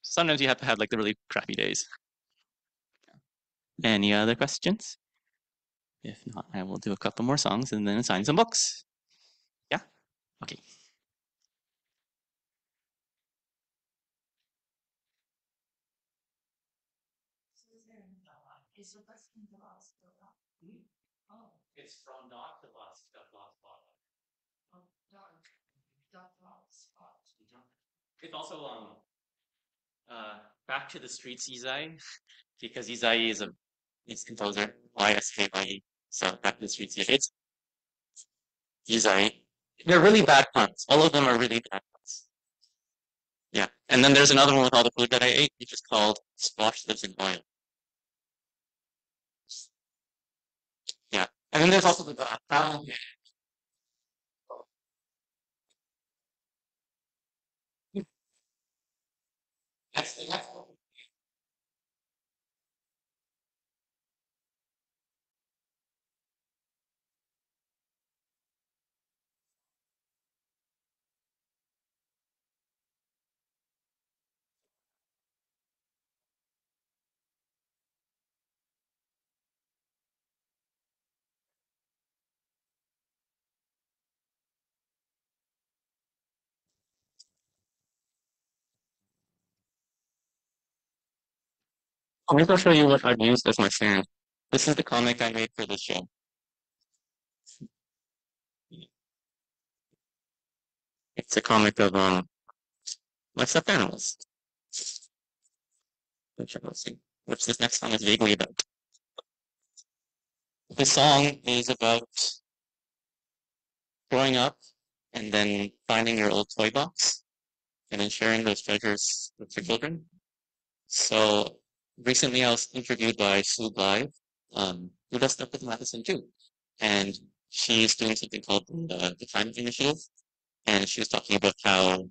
sometimes you have to have like the really crappy days. Any other questions? If not, I will do a couple more songs and then assign some books. Yeah? Okay. Oh, it's from not the last bottle. It's also Back to the Streets Izai because Izai is a it's composer YSKYE. So Back to the Streets Izai. It's Izai. They're really bad puns. All of them are really bad puns. Yeah. And then there's another one with all the food that I ate, which is called Squash Lives in Oil. Yeah. And then there's also the Travelling Canary. Maybe I'll show you what I've used as my fan. This is the comic I made for this show. It's a comic of my stuffed animals. Which this next song is vaguely about. This song is about growing up and then finding your old toy box and then sharing those treasures with your children. So recently I was interviewed by Sue Blythe, who does stuff with Madison too. And she's doing something called the Climate Initiative. And she was talking about how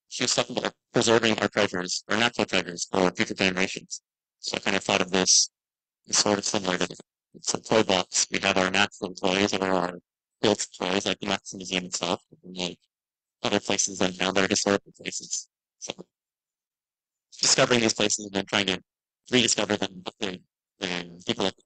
she was talking about preserving our treasures, our natural treasures for future generations. So I kind of thought of this as sort of similar to it's a toy box. We have our natural toys or our built toys, like the Madison Museum itself, and like other places and other historical places. So discovering these places and then trying to rediscover them with the people at the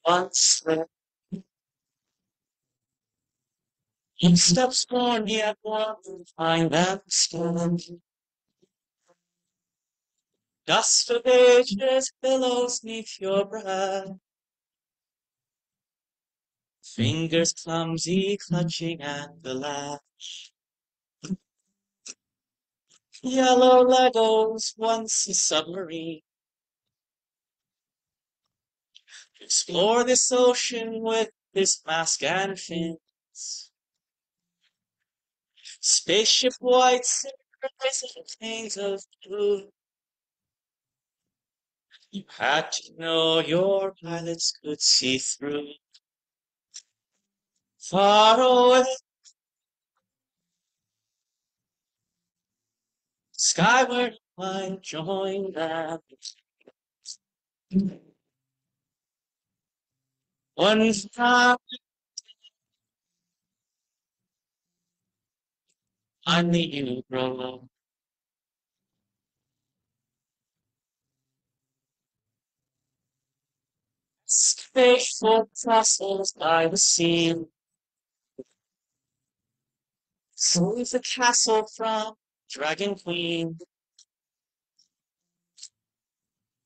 once in steps born yet one find that stone Dust of ages billows neath your breath. Fingers clumsy clutching at the latch. Yellow Legos, once a submarine. Explore this ocean with this mask and fins. Spaceship white sails and chains of blue. You had to know your pilots could see through. Far away, skyward I join them. One time finally you grow. Faithful castles by the sea. Save the castle from Dragon Queen.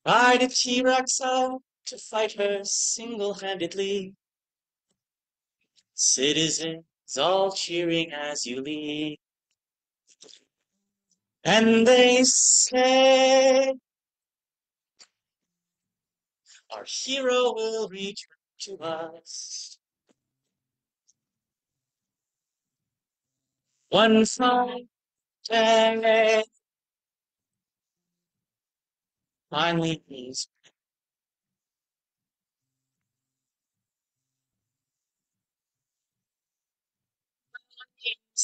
Ride a T-Rex out to fight her single-handedly. Citizens all cheering as you leave. And they say our hero will return to us. One fine day, finally he's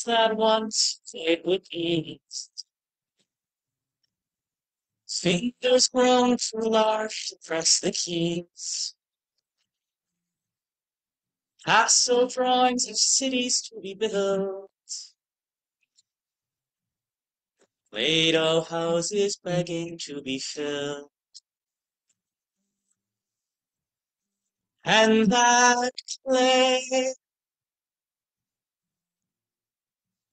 that once played with ease. Fingers grown too large to press the keys. Pastel drawings of cities to be built. Play-Doh houses begging to be filled. And that clay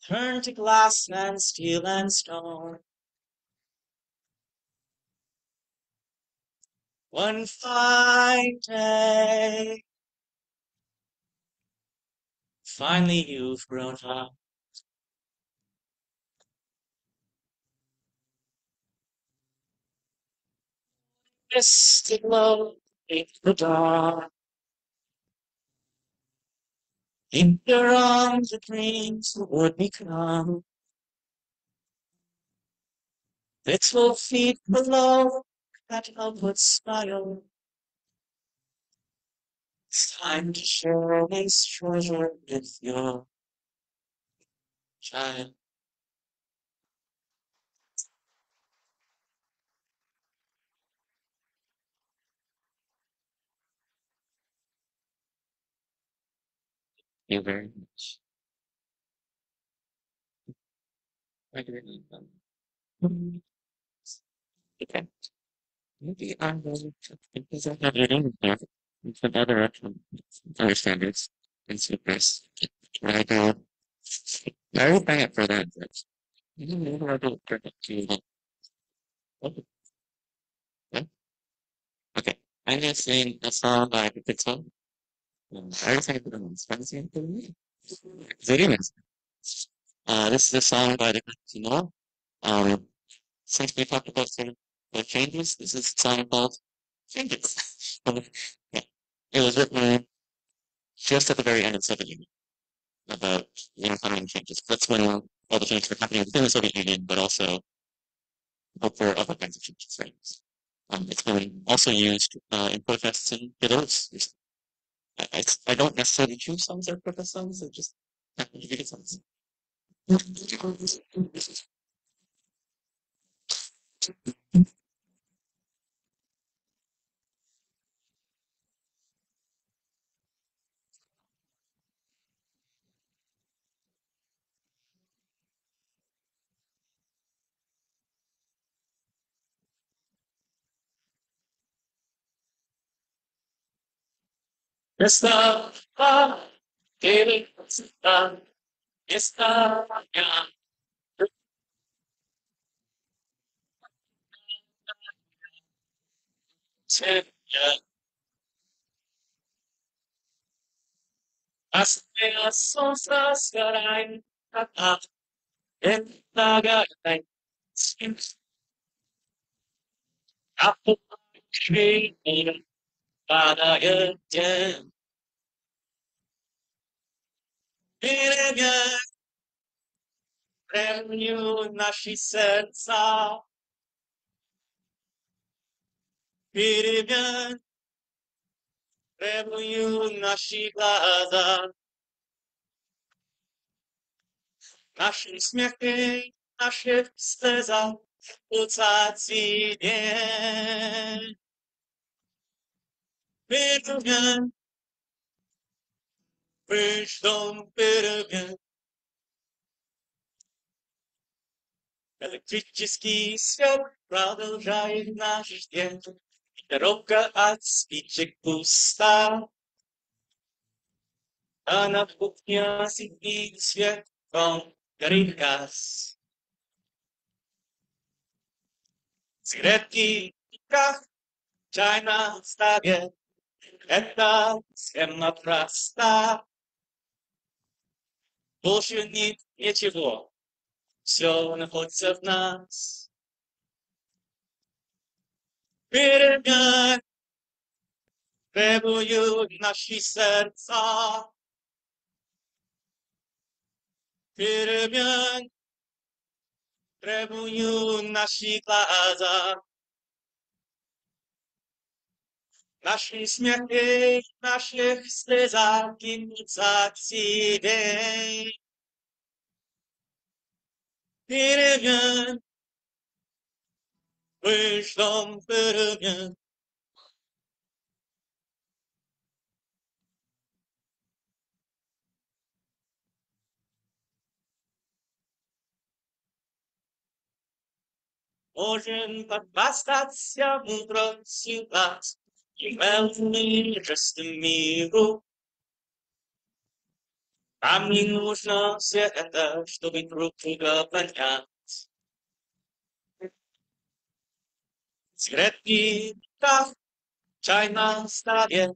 turned to glass and steel and stone. One fine day, finally you've grown up. Mystic glow in the dark. In your arms, the dreams would become. Little feet below that upward smile. It's time to share this treasure with your child. Thank you very much. I really okay. Maybe I will because I have it in there. Some other other standards and supers. I go. I will bang it for that. But maybe I don't turn it to that. Okay. Yeah. Okay. I'm gonna sing a song by the Pixar. I was saying the ones. I'm saying the me. Zerinas. This is a song by the Casino. Um, since we talked about the changes, this is a song called Changes. Yeah. It was written just at the very end of the Soviet Union about the incoming changes. That's when all the changes were happening within the Soviet Union, but also hope for other kinds of changes, right? It's been also used in protests in Belarus. I don't necessarily choose songs that are protest songs, I just happen to be good songs. Está, está, Yeah, as as I Apple tree, revenue naši serca, Pirigen, revenue naši glada, naši śmiechy, nasze wsteza, ucaci dzień. Pirigen, wyjdą Pirigen, электрический свет продолжает наш день. Дорога от спичек пуста, а на кухне сидит свет, он горит газ. Сигареты в руках, чай на столе, это схема проста. Больше нет ничего, все находится в нас. Перемен требуют наши сердца. Перемен требуют наши глаза. Наши смехи, наших слезах кинутся к себе. Перемен, мы ждем перемен. Можем подвастаться мудростью глаз, и великим жестом миру. Нам не нужно все это, чтобы друг друга понять. Сигареты в руках, чай на столе,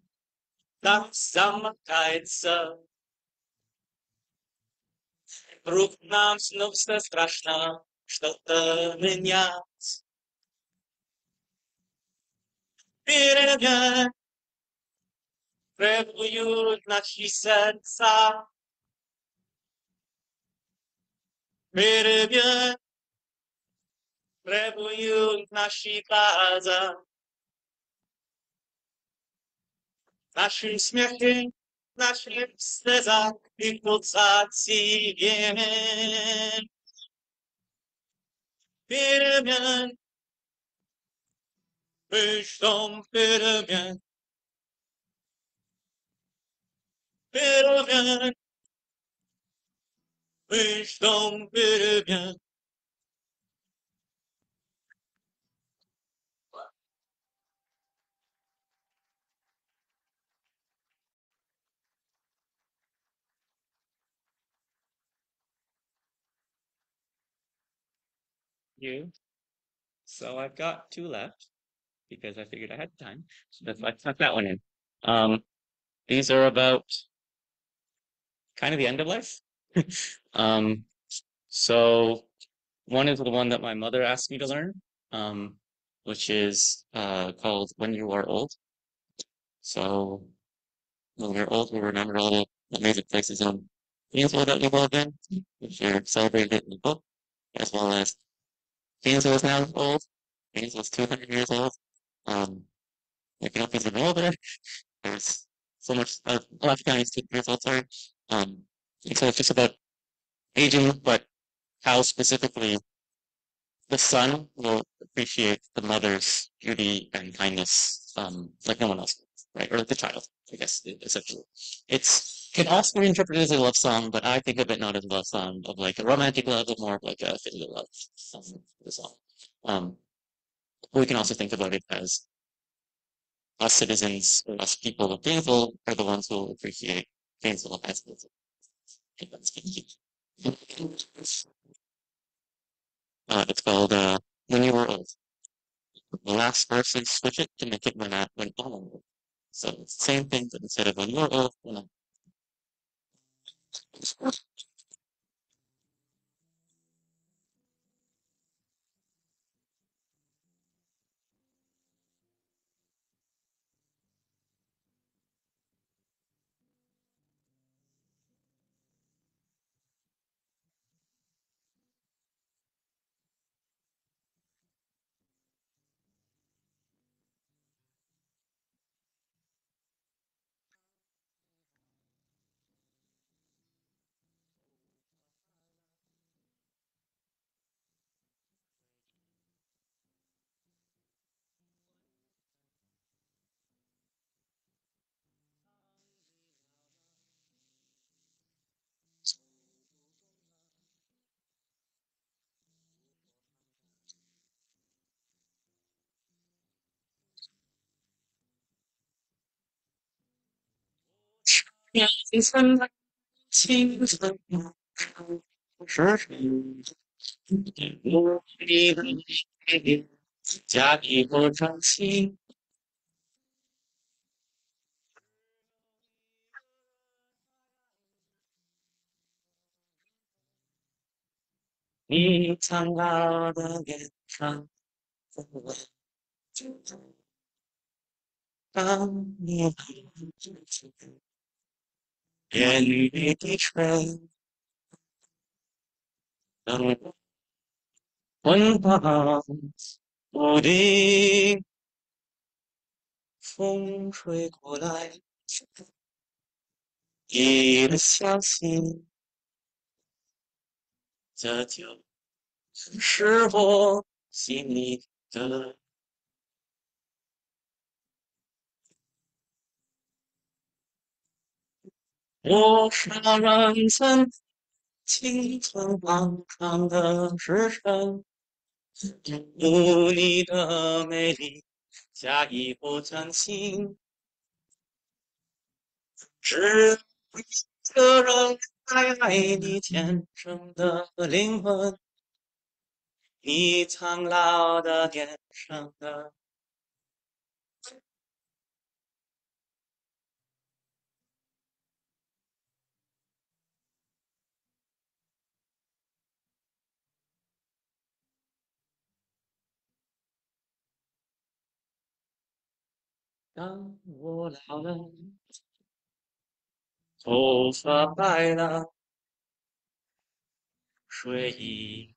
так замыкается. Вдруг нам снова страшно что-то менять. Перемен требуют наши сердца. Перемен требуют наши глаза. Наши смехи, наши слеза и пульсации. Перемен, мы ждем перемен. Перемен, мы ждем перемен. You. So I've got two left because I figured I had time. So that's why I snuck that one in. Um, these are about kind of the end of life. Um, so one is the one that my mother asked me to learn, um, which is called When You Are Old. So when we're old, we remember all the amazing places in Gainesville that we've all been, which are celebrated in the book, as well as Gainesville is now old. Gainesville is 200 years old. If you don't visit older, there's so much, Alachua County is 2 years old, sorry. And so it's just about aging, but how specifically the son will appreciate the mother's beauty and kindness, like no one else, right? Or the child, I guess, essentially. It's can also be interpreted as a love song, but I think of it not as a love song of like a romantic love, but more of like a filial love song, the song. Um, we can also think about it as us citizens or us people of Gainesville are the ones who will appreciate Gainesville as it's called When You Were Old. The last person switch it to make it when on. So it's the same thing, but instead of when you're off, when I'm人生的青春是努力的加一不争气，你苍老的脸上，当你烟雨低垂，等春光不定，风吹过来，你的消息，这就是我心里的。多少人曾青春莽撞的时辰，有你的美丽加以不真心，只有一个人爱你天生的灵魂，你苍老的脸上的。当我老了，头发白了，睡意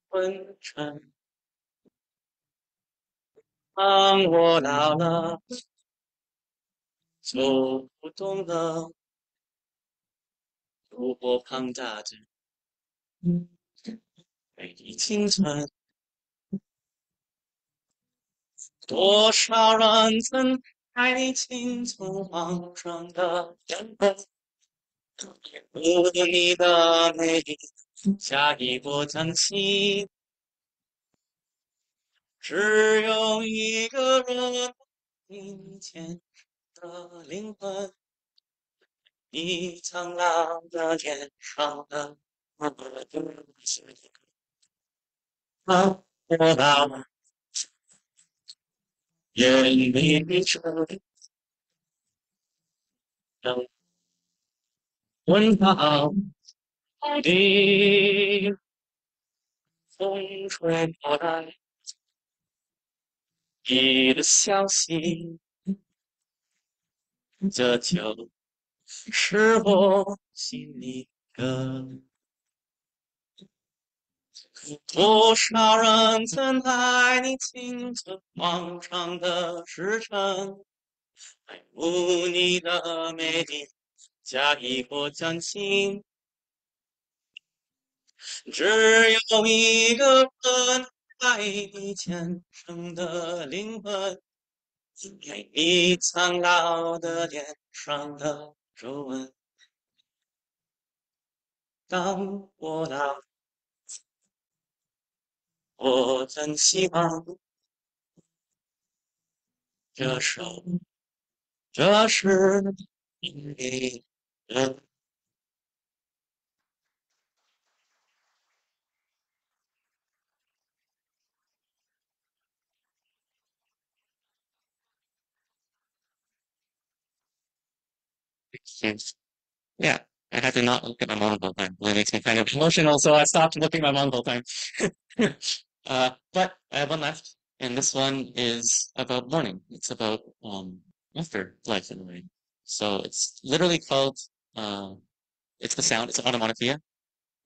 昏沉。当我老了，走不动了，炉火旁打着美丽青春。多少人曾爱你青葱莽撞的样本，有你的美丽加以不珍惜，只有一个人你牵的灵魂，你苍老的脸上的啊，我老了，眼里只有温饱的风吹过来，你的消息，这就是我心里的。多少人曾爱你青春广场的时辰，爱慕你的美丽，假意或真心，只有一个人爱你虔诚的灵魂，爱你苍老的脸上的皱纹。当我老，我真希望这首，这是你的。Yes. Yeah, I had to not look at my mom the whole time. It makes me kind of emotional, so I stopped looking at my mom the whole time. But I have one left, and this one is about mourning. It's about afterlife in a way. So it's literally called uh, it's the sound. It's an onomatopoeia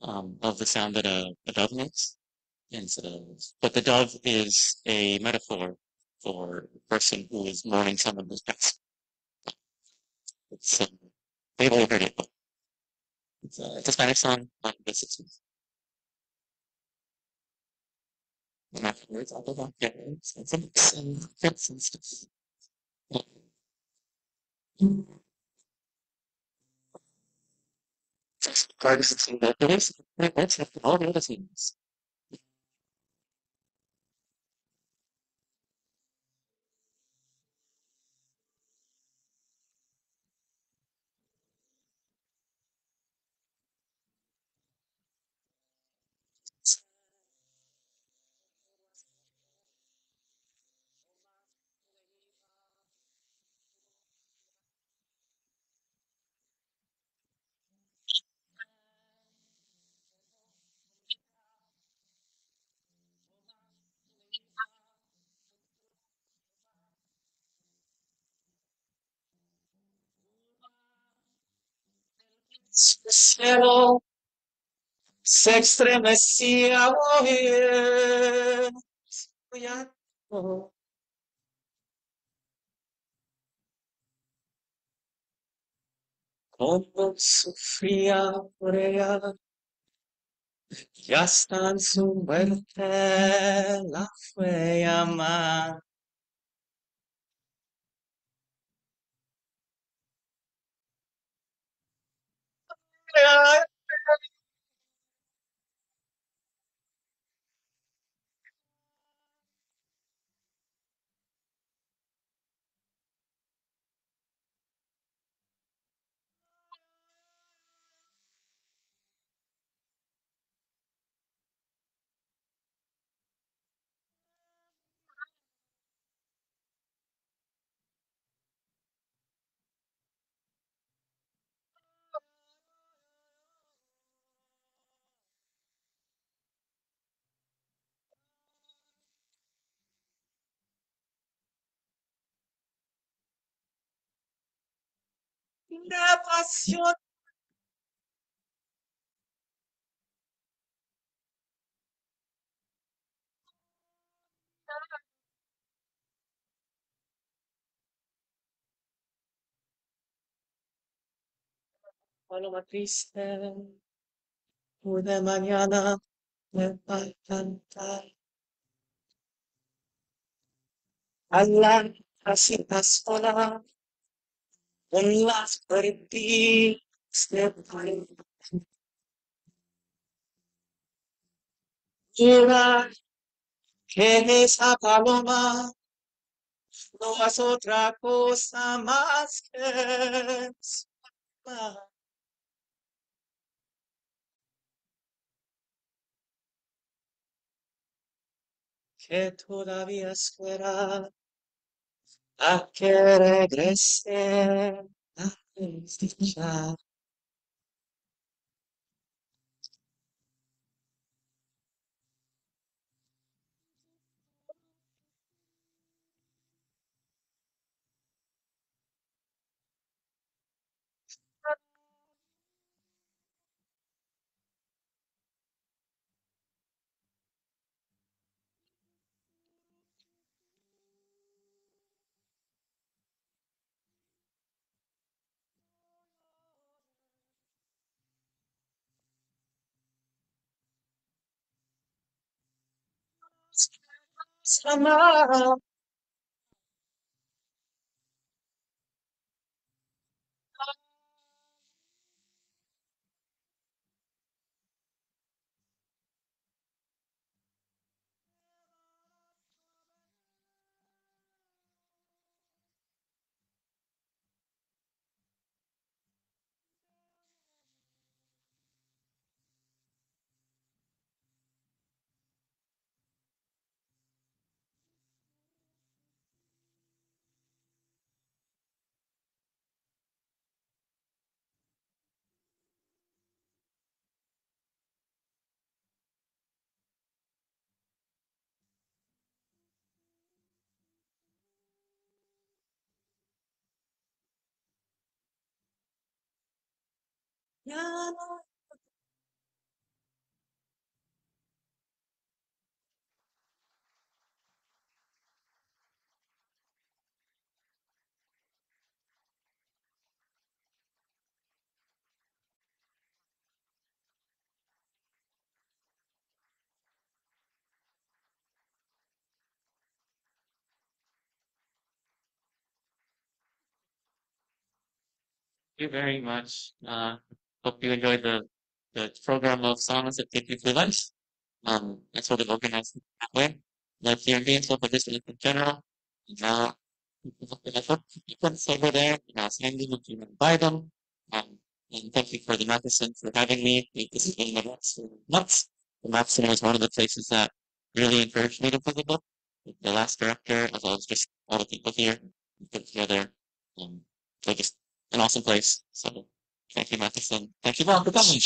of the sound that a dove makes. And so, but the dove is a metaphor for a person who is mourning someone who's passed. It's they've all heard it. It's a Spanish song. I guess and afterwards, I'll go back there and mix and fits and stuff. Cards and batteries. That's all the other things. Cielo se estremecía al oír su llanto, como sufría por ella, ya hasta en su muerte la fue a amar. De pasión paloma triste, muy de mañana me va a cantar. Allah, así sola, con las perdices de Mira que esa paloma no es otra cosa más que sola, que todavía espera a que regrese la desdicha. Sama, You very much. Hope you enjoyed the program of songs that take you through life. That's sort of organized that way. Like here in Gainesville, but just in general. Now, I hope you can over there. Sandy, if you can buy them. Um, and thank you for the Matheson for having me. This has been the next months. The Matheson was one of the places that really encouraged me to put the book. The last director, as well as just all the people here, we put together. So just an awesome place. So thank you, Matheson. Thank you all for coming.